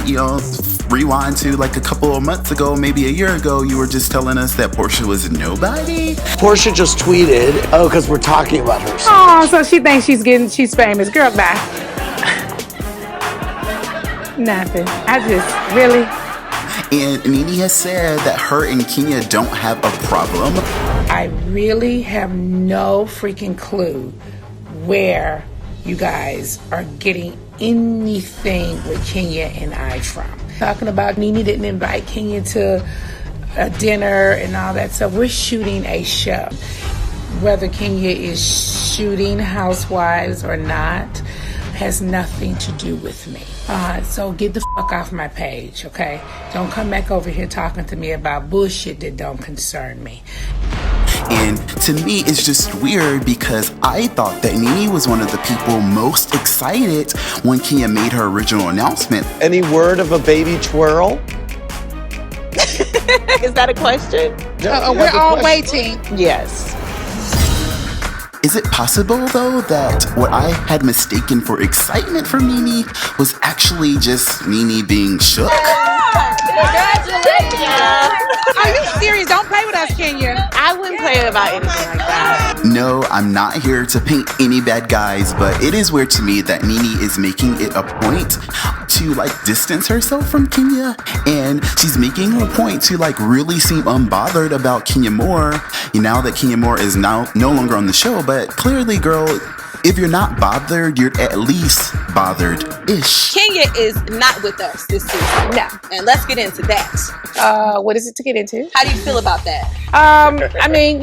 rewind to like a couple of months ago, maybe a year ago, you were just telling us that Portia was nobody. Portia just tweeted, because we're talking about her. Oh, so she thinks she's famous. Girl, bye. Nothing. Really? And Nene has said that her and Kenya don't have a problem. I really have no freaking clue where you guys are getting anything with Kenya and I from. Talking about Nene didn't invite Kenya to a dinner and all that stuff. We're shooting a show. Whether Kenya is shooting Housewives or not has nothing to do with me. So get the fuck off my page, okay? Don't come back over here talking to me about bullshit that don't concern me. And to me, it's just weird because I thought that Nene was one of the people most excited when Kenya made her original announcement. Any word of a baby twirl? Is that a question? We're all waiting. Yes. Is it possible, though, that what I had mistaken for excitement from Nene was actually just Nene being shook? Congratulations! Are you serious? Don't play with us, Kenya. I wouldn't play about anything like that. No, I'm not here to paint any bad guys, but it is weird to me that Nene is making it a point to distance herself from Kenya, and she's making it a point to really seem unbothered about Kenya Moore. Now that Kenya Moore is now no longer on the show, but clearly, girl, if you're not bothered, you're at least bothered-ish. Kenya is not with us this season. No. And let's get into that. What is it to get into? How do you feel about that? I mean,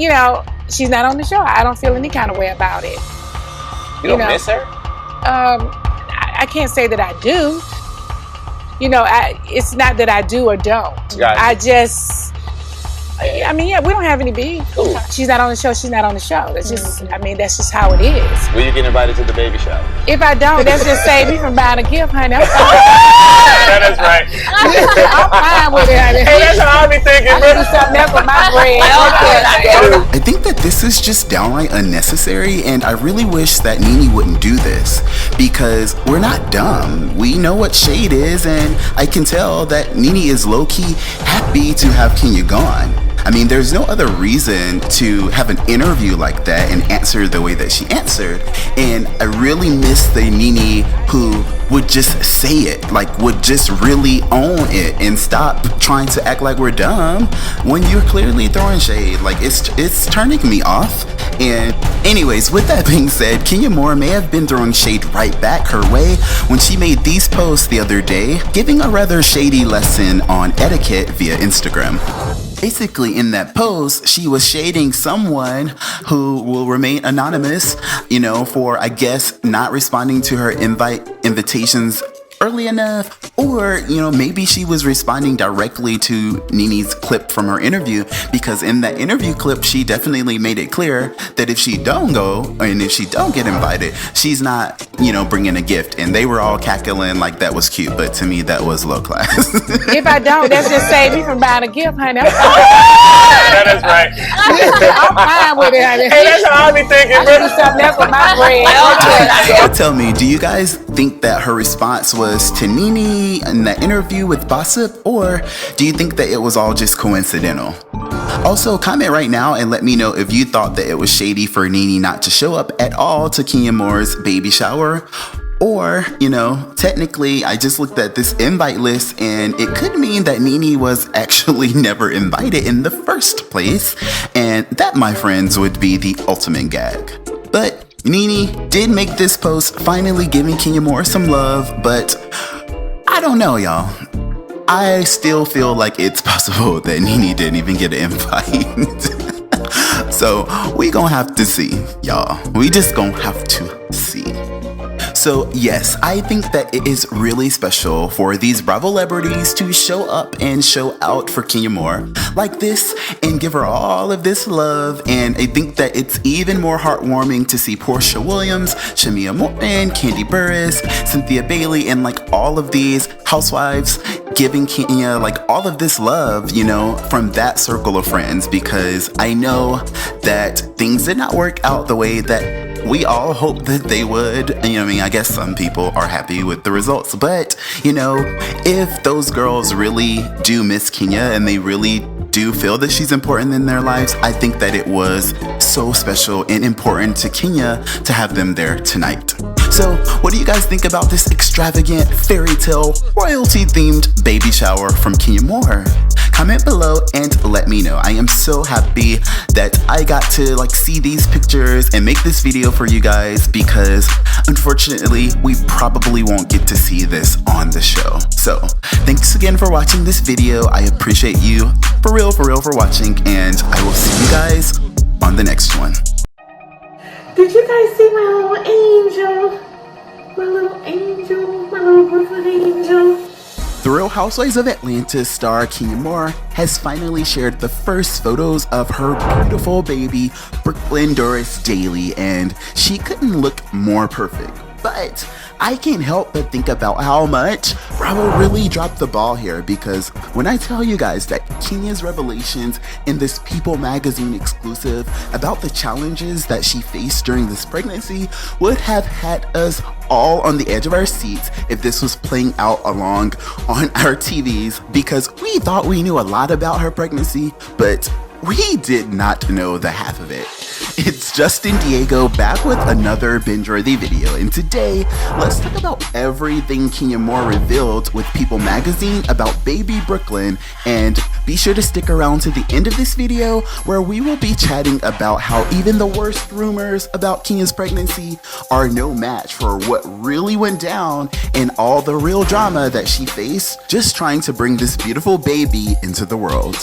she's not on the show. I don't feel any kind of way about it. You don't miss her? I can't say that I do. It's not that I do or don't. Gotcha. We don't have any beef. Ooh. She's not on the show. She's not on the show. That's just, that's just how it is. Will you get invited to the baby shower? If I don't, that's just save me from buying a gift, honey. That is right. I'm fine with it, honey. Hey, that's how I be thinking, I do something else with my bread. I think that this is just downright unnecessary, and I really wish that Nene wouldn't do this because we're not dumb. We know what shade is, and I can tell that Nene is low-key happy to have Kenya gone. There's no other reason to have an interview like that and answer the way that she answered. And I really miss the Nene who would just say it, would just really own it and stop trying to act like we're dumb when you're clearly throwing shade. It's turning me off. And anyways, with that being said, Kenya Moore may have been throwing shade right back her way when she made these posts the other day, giving a rather shady lesson on etiquette via Instagram. Basically, in that post, she was shading someone who will remain anonymous, for, I guess, not responding to her invitations early enough, or maybe she was responding directly to Nene's clip from her interview, because in that interview clip she definitely made it clear that if she don't go and if she don't get invited, she's not bringing a gift, and they were all cackling like that was cute, but to me that was low class. If I don't, that's just save me from buying a gift, honey. That is right. I'm fine with it, honey. Hey, that's how I be thinking, I do something else with my bread. So tell me, do you guys think that her response was to Nene in that interview with Gossip, or do you think that it was all just coincidental? Also, comment right now and let me know if you thought that it was shady for Nene not to show up at all to Kenya Moore's baby shower. Or, you know, technically, I just looked at this invite list and it could mean that Nene was actually never invited in the first place. And that, my friends, would be the ultimate gag. But Nene did make this post finally giving Kenya Moore some love, but I don't know, y'all. I still feel like it's possible that Nene didn't even get an invite. So we gonna have to see, y'all. We just gonna have to see. So yes, I think that it is really special for these Bravo celebrities to show up and show out for Kenya Moore like this and give her all of this love. And I think that it's even more heartwarming to see Portia Williams, Shamia Morton, Candy Burris, Cynthia Bailey, and like all of these housewives giving Kenya like all of this love, you know, from that circle of friends, because I know that things did not work out the way that we all hope that they would. You know what I mean? I guess some people are happy with the results, but you know, if those girls really do miss Kenya and they really do feel that she's important in their lives, I think that it was so special and important to Kenya to have them there tonight. So what do you guys think about this extravagant fairy tale royalty themed baby shower from Kenya Moore? Comment below and let me know. I am so happy that I got to like see these pictures and make this video for you guys, because unfortunately we probably won't get to see this on the show. So thanks again for watching this video. I appreciate you for real for watching, and I will see you guys on the next one. Did you guys see my little angel? My little angel, my little beautiful angel. The Real Housewives of Atlanta star Kenya Moore has finally shared the first photos of her beautiful baby, Brooklyn Doris Daly, and she couldn't look more perfect. But I can't help but think about how much Bravo really dropped the ball here, because when I tell you guys that Kenya's revelations in this People magazine exclusive about the challenges that she faced during this pregnancy would have had us all on the edge of our seats if this was playing out along on our TVs, because we thought we knew a lot about her pregnancy, but we did not know the half of it. It's Justin Diego back with another Bingeworthy video, and today let's talk about everything Kenya Moore revealed with People magazine about baby Brooklyn, and be sure to stick around to the end of this video where we will be chatting about how even the worst rumors about Kenya's pregnancy are no match for what really went down and all the real drama that she faced just trying to bring this beautiful baby into the world.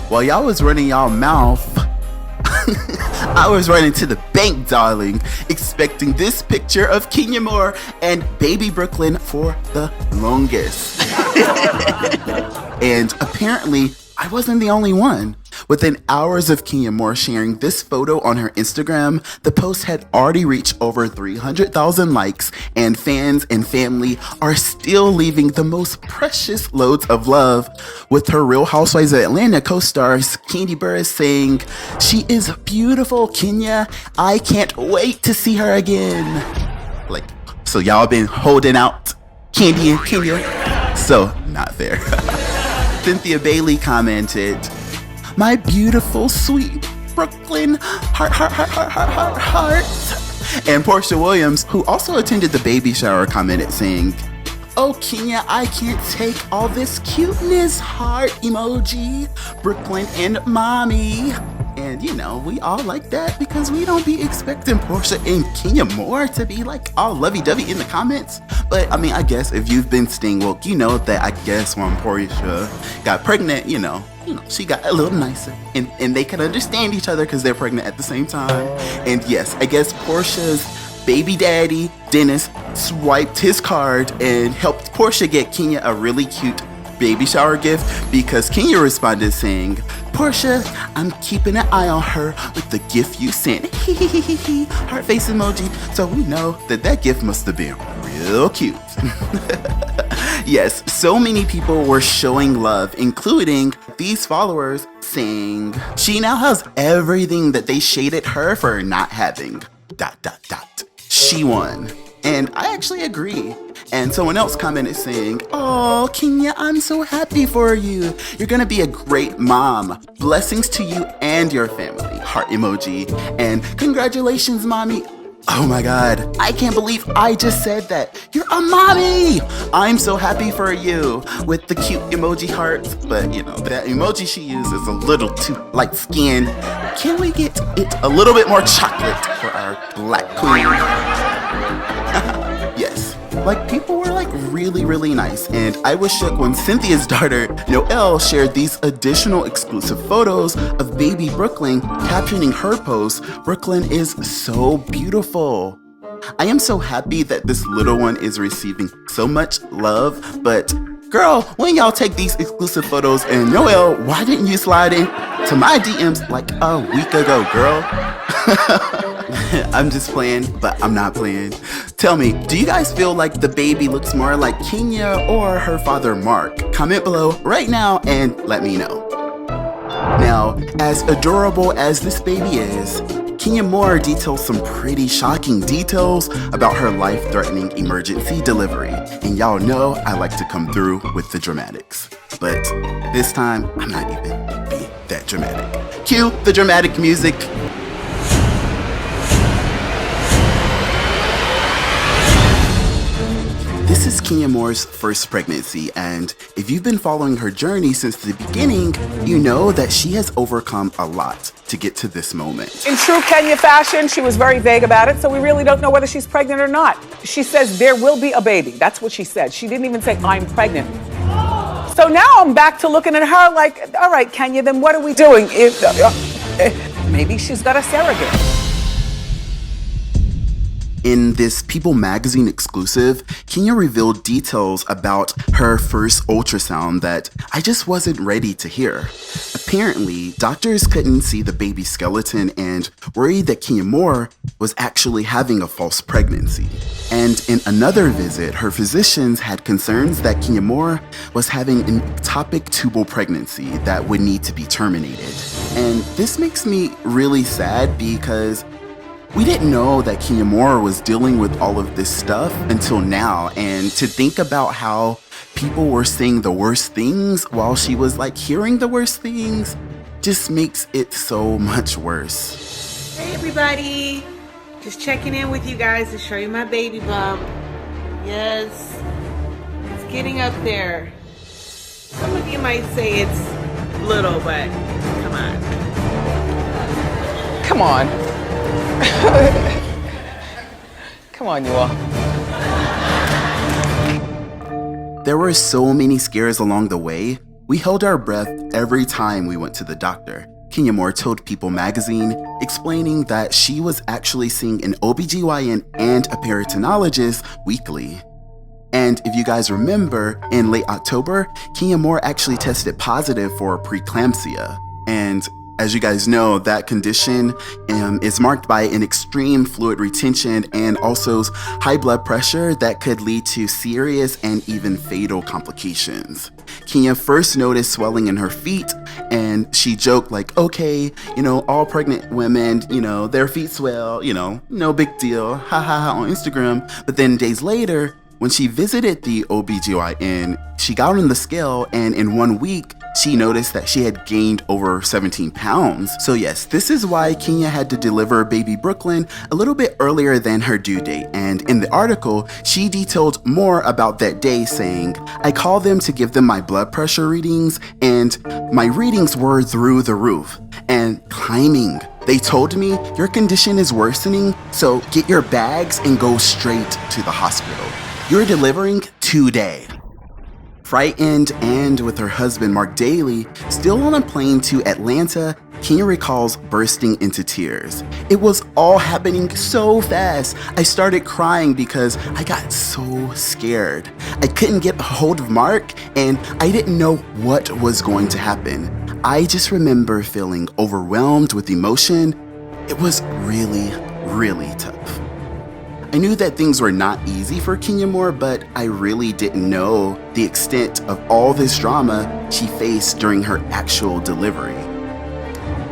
While y'all was running y'all mouth, I was running to the bank, darling, expecting this picture of Kenya Moore and baby Brooklyn for the longest. And apparently, I wasn't the only one. Within hours of Kenya Moore sharing this photo on her Instagram, the post had already reached over 300,000 likes, and fans and family are still leaving the most precious loads of love, with her Real Housewives of Atlanta co-stars Candy Burris saying, "She is beautiful, Kenya. I can't wait to see her again." Like, so y'all been holding out Candy and Kenya? So, not fair. Cynthia Bailey commented, "My beautiful, sweet Brooklyn, heart, heart, heart, heart, heart, heart, heart." And Portia Williams, who also attended the baby shower, commented saying, "Oh, Kenya, I can't take all this cuteness, heart emoji, Brooklyn and mommy." And you know, we all like that because we don't be expecting Portia and Kenya Moore to be like all lovey-dovey in the comments. But I mean, I guess if you've been staying woke, you know that I guess when Portia got pregnant, you know, she got a little nicer, and they can understand each other because they're pregnant at the same time. And yes, I guess Portia's baby daddy, Dennis, swiped his card and helped Portia get Kenya a really cute baby shower gift, because Kenya responded saying, "Portia, I'm keeping an eye on her with the gift you sent." Heart face emoji. So we know that that gift must have been real cute. Yes, so many people were showing love, including these followers saying she now has everything that they shaded her for not having. ... She won. And I actually agree. And someone else commented saying, "Oh, Kenya, I'm so happy for you. You're gonna be a great mom. Blessings to you and your family." Heart emoji. And congratulations, mommy. Oh my God, I can't believe I just said that. You're a mommy! I'm so happy for you with the cute emoji hearts, but you know, that emoji she used is a little too light skinned. Can we get it a little bit more chocolate for our black queen? Yes, like people were like really nice, and I was shook when Cynthia's daughter, Noelle, shared these additional exclusive photos of baby Brooklyn, captioning her post, "Brooklyn is so beautiful." I am so happy that this little one is receiving so much love, but girl, when y'all take these exclusive photos, and Noelle, why didn't you slide in to my DMs like a week ago, girl? I'm just playing, but I'm not playing. Tell me, do you guys feel like the baby looks more like Kenya or her father Marc? Comment below right now and let me know. Now, as adorable as this baby is, Kenya Moore details some pretty shocking details about her life-threatening emergency delivery. And y'all know I like to come through with the dramatics. But this time, I'm not even being that dramatic. Cue the dramatic music. This is Kenya Moore's first pregnancy, and if you've been following her journey since the beginning, you know that she has overcome a lot to get to this moment. In true Kenya fashion, she was very vague about it, so we really don't know whether she's pregnant or not. She says there will be a baby. That's what she said. She didn't even say, "I'm pregnant." So now I'm back to looking at her like, all right, Kenya, then what are we doing? Maybe she's got a surrogate. In this People magazine exclusive, Kenya revealed details about her first ultrasound that I just wasn't ready to hear. Apparently, doctors couldn't see the baby's skeleton and worried that Kenya Moore was actually having a false pregnancy. And in another visit, her physicians had concerns that Kenya Moore was having an ectopic tubal pregnancy that would need to be terminated. And this makes me really sad because we didn't know that Kenya Moore was dealing with all of this stuff until now, and to think about how people were saying the worst things while she was like hearing the worst things just makes it so much worse. Hey everybody, just checking in with you guys to show you my baby bump. Yes, it's getting up there. Some of you might say it's little, but come on. Come on. Come on, you all. There were so many scares along the way. We held our breath every time we went to the doctor. Kenya Moore told People magazine, explaining that she was actually seeing an OBGYN and a peritonologist weekly. And if you guys remember, in late October, Kenya Moore actually tested positive for preeclampsia. And as you guys know, that condition is marked by an extreme fluid retention and also high blood pressure that could lead to serious and even fatal complications. Kenya first noticed swelling in her feet, and she joked like, okay, all pregnant women, their feet swell, no big deal, ha ha ha, on Instagram. But then days later, when she visited the OBGYN, she got on the scale, and in 1 week, she noticed that she had gained over 17 pounds. So yes, this is why Kenya had to deliver baby Brooklyn a little bit earlier than her due date. And in the article, she detailed more about that day, saying, "I called them to give them my blood pressure readings, and my readings were through the roof and climbing. They told me, your condition is worsening, so get your bags and go straight to the hospital. You're delivering today." Frightened and with her husband Marc Daly still on a plane to Atlanta, Kenya recalls bursting into tears. "It was all happening so fast. I started crying because I got so scared. I couldn't get a hold of Marc and I didn't know what was going to happen. I just remember feeling overwhelmed with emotion. It was really, really tough." I knew that things were not easy for Kenya Moore, but I really didn't know the extent of all this drama she faced during her actual delivery.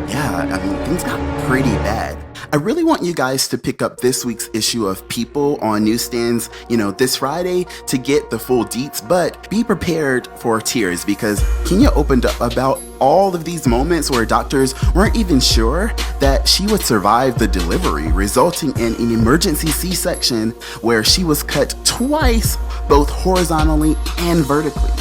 Yeah, things got pretty bad. I really want you guys to pick up this week's issue of People on newsstands, this Friday to get the full deets, but be prepared for tears because Kenya opened up about all of these moments where doctors weren't even sure that she would survive the delivery, resulting in an emergency C-section where she was cut twice, both horizontally and vertically.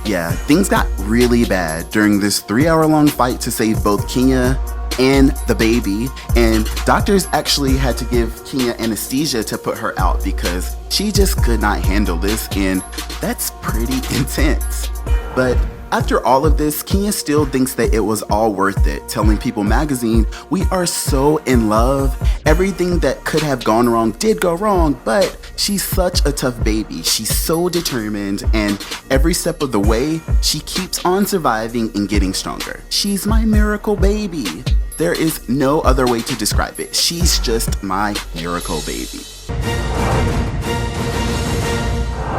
Yeah, things got really bad during this 3-hour-long fight to save both Kenya and the baby, and doctors actually had to give Kenya anesthesia to put her out because she just could not handle this, and that's pretty intense. But after all of this, Kenya still thinks that it was all worth it, telling People magazine, "We are so in love. Everything that could have gone wrong did go wrong, but she's such a tough baby. She's so determined, and every step of the way, she keeps on surviving and getting stronger. She's my miracle baby." There is no other way to describe it. She's just my miracle baby.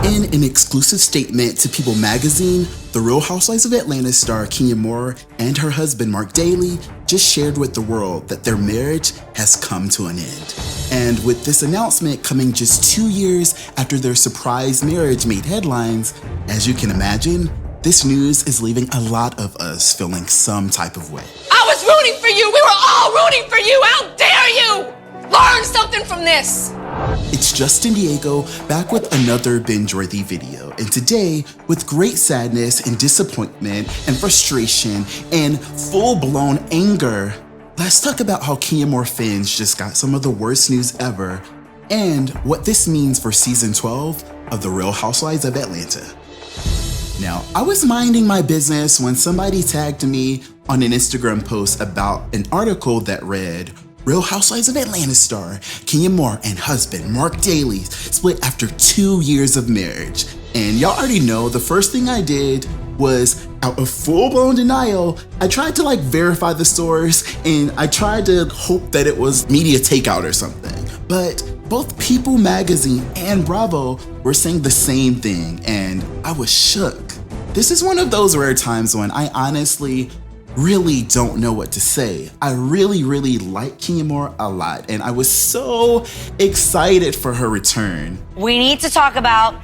In an exclusive statement to People magazine, the Real Housewives of Atlanta star Kenya Moore and her husband Marc Daly just shared with the world that their marriage has come to an end. And with this announcement coming just 2 years after their surprise marriage made headlines, as you can imagine, this news is leaving a lot of us feeling some type of way. I was rooting for you. We were all rooting for you. How dare you? Learn something from this. It's Justin Diego back with another Bingeworthy video, and today, with great sadness and disappointment and frustration and full-blown anger, let's talk about how Kenya Moore fans just got some of the worst news ever and what this means for season 12 of The Real Housewives of Atlanta. Now, I was minding my business when somebody tagged me on an Instagram post about an article that read, "Real Housewives of Atlanta star Kenya Moore and husband Marc Daly split after 2 years of marriage." And y'all already know the first thing I did was, out of full-blown denial, I tried to verify the source and I tried to hope that it was media takeout or something. But both People magazine and Bravo were saying the same thing, and I was shook. This is one of those rare times when I honestly really don't know what to say. I really like Kenya Moore a lot, and I was so excited for her return. We need to talk about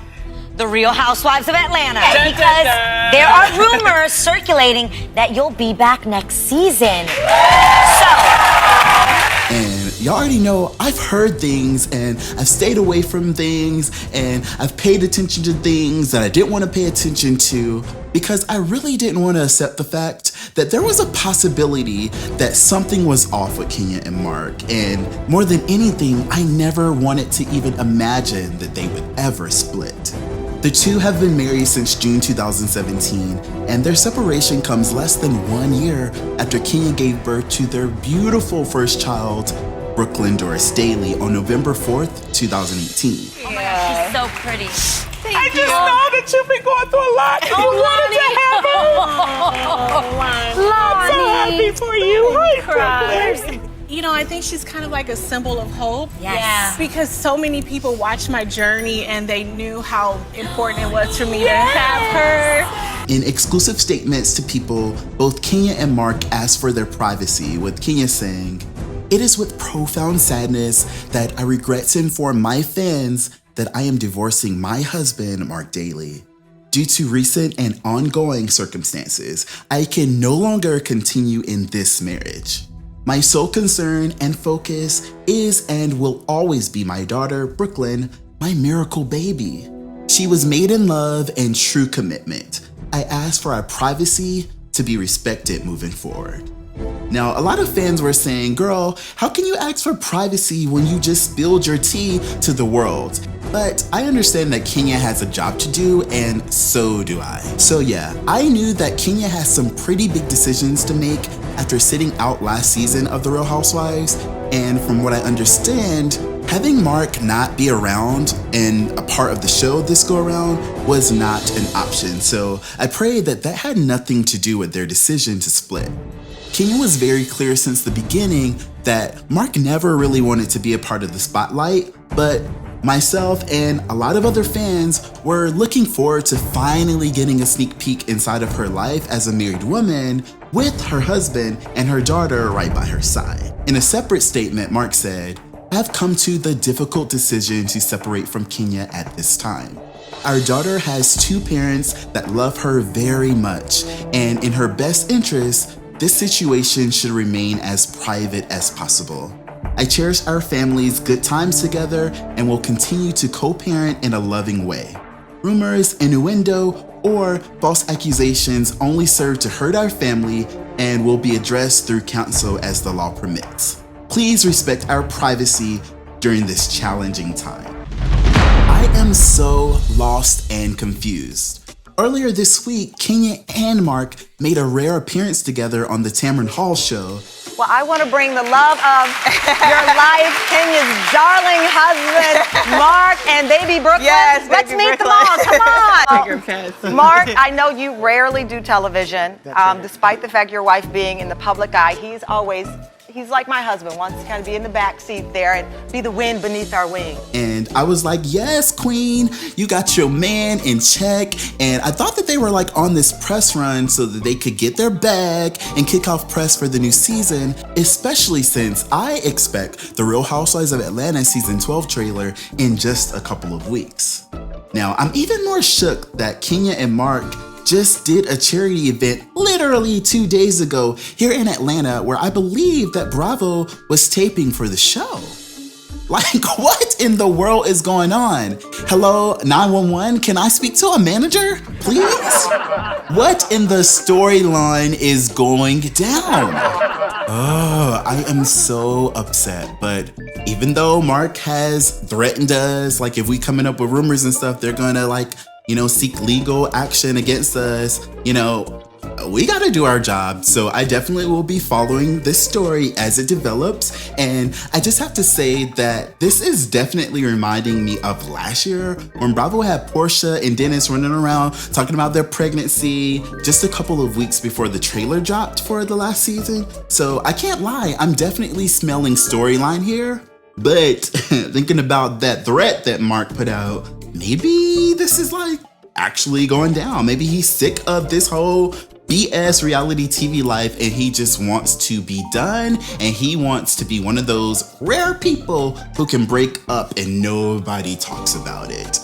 the Real Housewives of Atlanta because there are rumors circulating that you'll be back next season. And y'all already know I've heard things and I've stayed away from things and I've paid attention to things that I didn't want to pay attention to because I really didn't want to accept the fact that there was a possibility that something was off with Kenya and Marc. And more than anything, I never wanted to even imagine that they would ever split. The two have been married since June 2017, and their separation comes less than 1 year after Kenya gave birth to their beautiful first child, Brooklyn Doris Daly, on November 4th, 2018. Oh my gosh, she's so pretty. I just know that you've been going through a lot and you wanted to have her. I'm so happy for you. Hi, Brooklyn. You know, I think she's kind of like a symbol of hope. Yes. Yeah. Because so many people watched my journey and they knew how important it was for me to have her. In exclusive statements to People, both Kenya and Marc asked for their privacy, with Kenya saying, "It is with profound sadness that I regret to inform my fans that I am divorcing my husband, Marc Daly. Due to recent and ongoing circumstances, I can no longer continue in this marriage. My sole concern and focus is and will always be my daughter, Brooklyn, my miracle baby. She was made in love and true commitment. I ask for our privacy to be respected moving forward." Now, a lot of fans were saying, "Girl, how can you ask for privacy when you just spilled your tea to the world?" But I understand that Kenya has a job to do, and so do I. So yeah, I knew that Kenya has some pretty big decisions to make after sitting out last season of The Real Housewives, and from what I understand, having Marc not be around and a part of the show this go around was not an option, so I pray that that had nothing to do with their decision to split. Kenya was very clear since the beginning that Marc never really wanted to be a part of the spotlight, but Myself and a lot of other fans were looking forward to finally getting a sneak peek inside of her life as a married woman with her husband and her daughter right by her side. In a separate statement, Marc said, "I've come to the difficult decision to separate from Kenya at this time. Our daughter has two parents that love her very much, and in her best interest, this situation should remain as private as possible. I cherish our family's good times together and will continue to co-parent in a loving way. Rumors, innuendo, or false accusations only serve to hurt our family and will be addressed through counsel as the law permits. Please respect our privacy during this challenging time." I am so lost and confused. Earlier this week, Kenya and Marc made a rare appearance together on the Tamron Hall show. Well, I want to bring the love of your life, Kenya's darling husband, Marc, and baby Brooklyn. Yes, let's baby meet them Brooklyn. all. Take your piss. Marc, I know you rarely do television, despite the fact your wife being in the public eye. He's like my husband, wants to kind of be in the back seat there and be the wind beneath our wing. And I was like, yes, queen, you got your man in check. And I thought that they were like on this press run so that they could get their bag and kick off press for the new season, especially since I expect the Real Housewives of Atlanta season 12 trailer in just a couple of weeks. Now, I'm even more shook that Kenya and Marc just did a charity event literally 2 days ago here in Atlanta where I believe that Bravo was taping for the show. Like, what in the world is going on? Hello, 911, can I speak to a manager, please? What in the storyline is going down? Oh, I am so upset, but even though Marc has threatened us, like if we coming up with rumors and stuff, they're gonna seek legal action against us, we gotta do our job. So I definitely will be following this story as it develops. And I just have to say that this is definitely reminding me of last year when Bravo had Portia and Dennis running around talking about their pregnancy just a couple of weeks before the trailer dropped for the last season. So I can't lie, I'm definitely smelling storyline here. But thinking about that threat that Marc put out, maybe this is actually going down. Maybe he's sick of this whole BS reality TV life and he just wants to be done and he wants to be one of those rare people who can break up and nobody talks about it.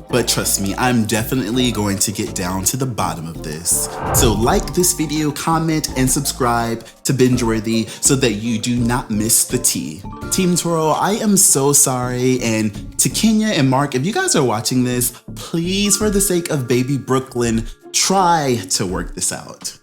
But trust me, I'm definitely going to get down to the bottom of this. So like this video, comment, and subscribe to Bingeworthy so that you do not miss the tea. Team Twirl, I am so sorry. And to Kenya and Marc, if you guys are watching this, please, for the sake of baby Brooklyn, try to work this out.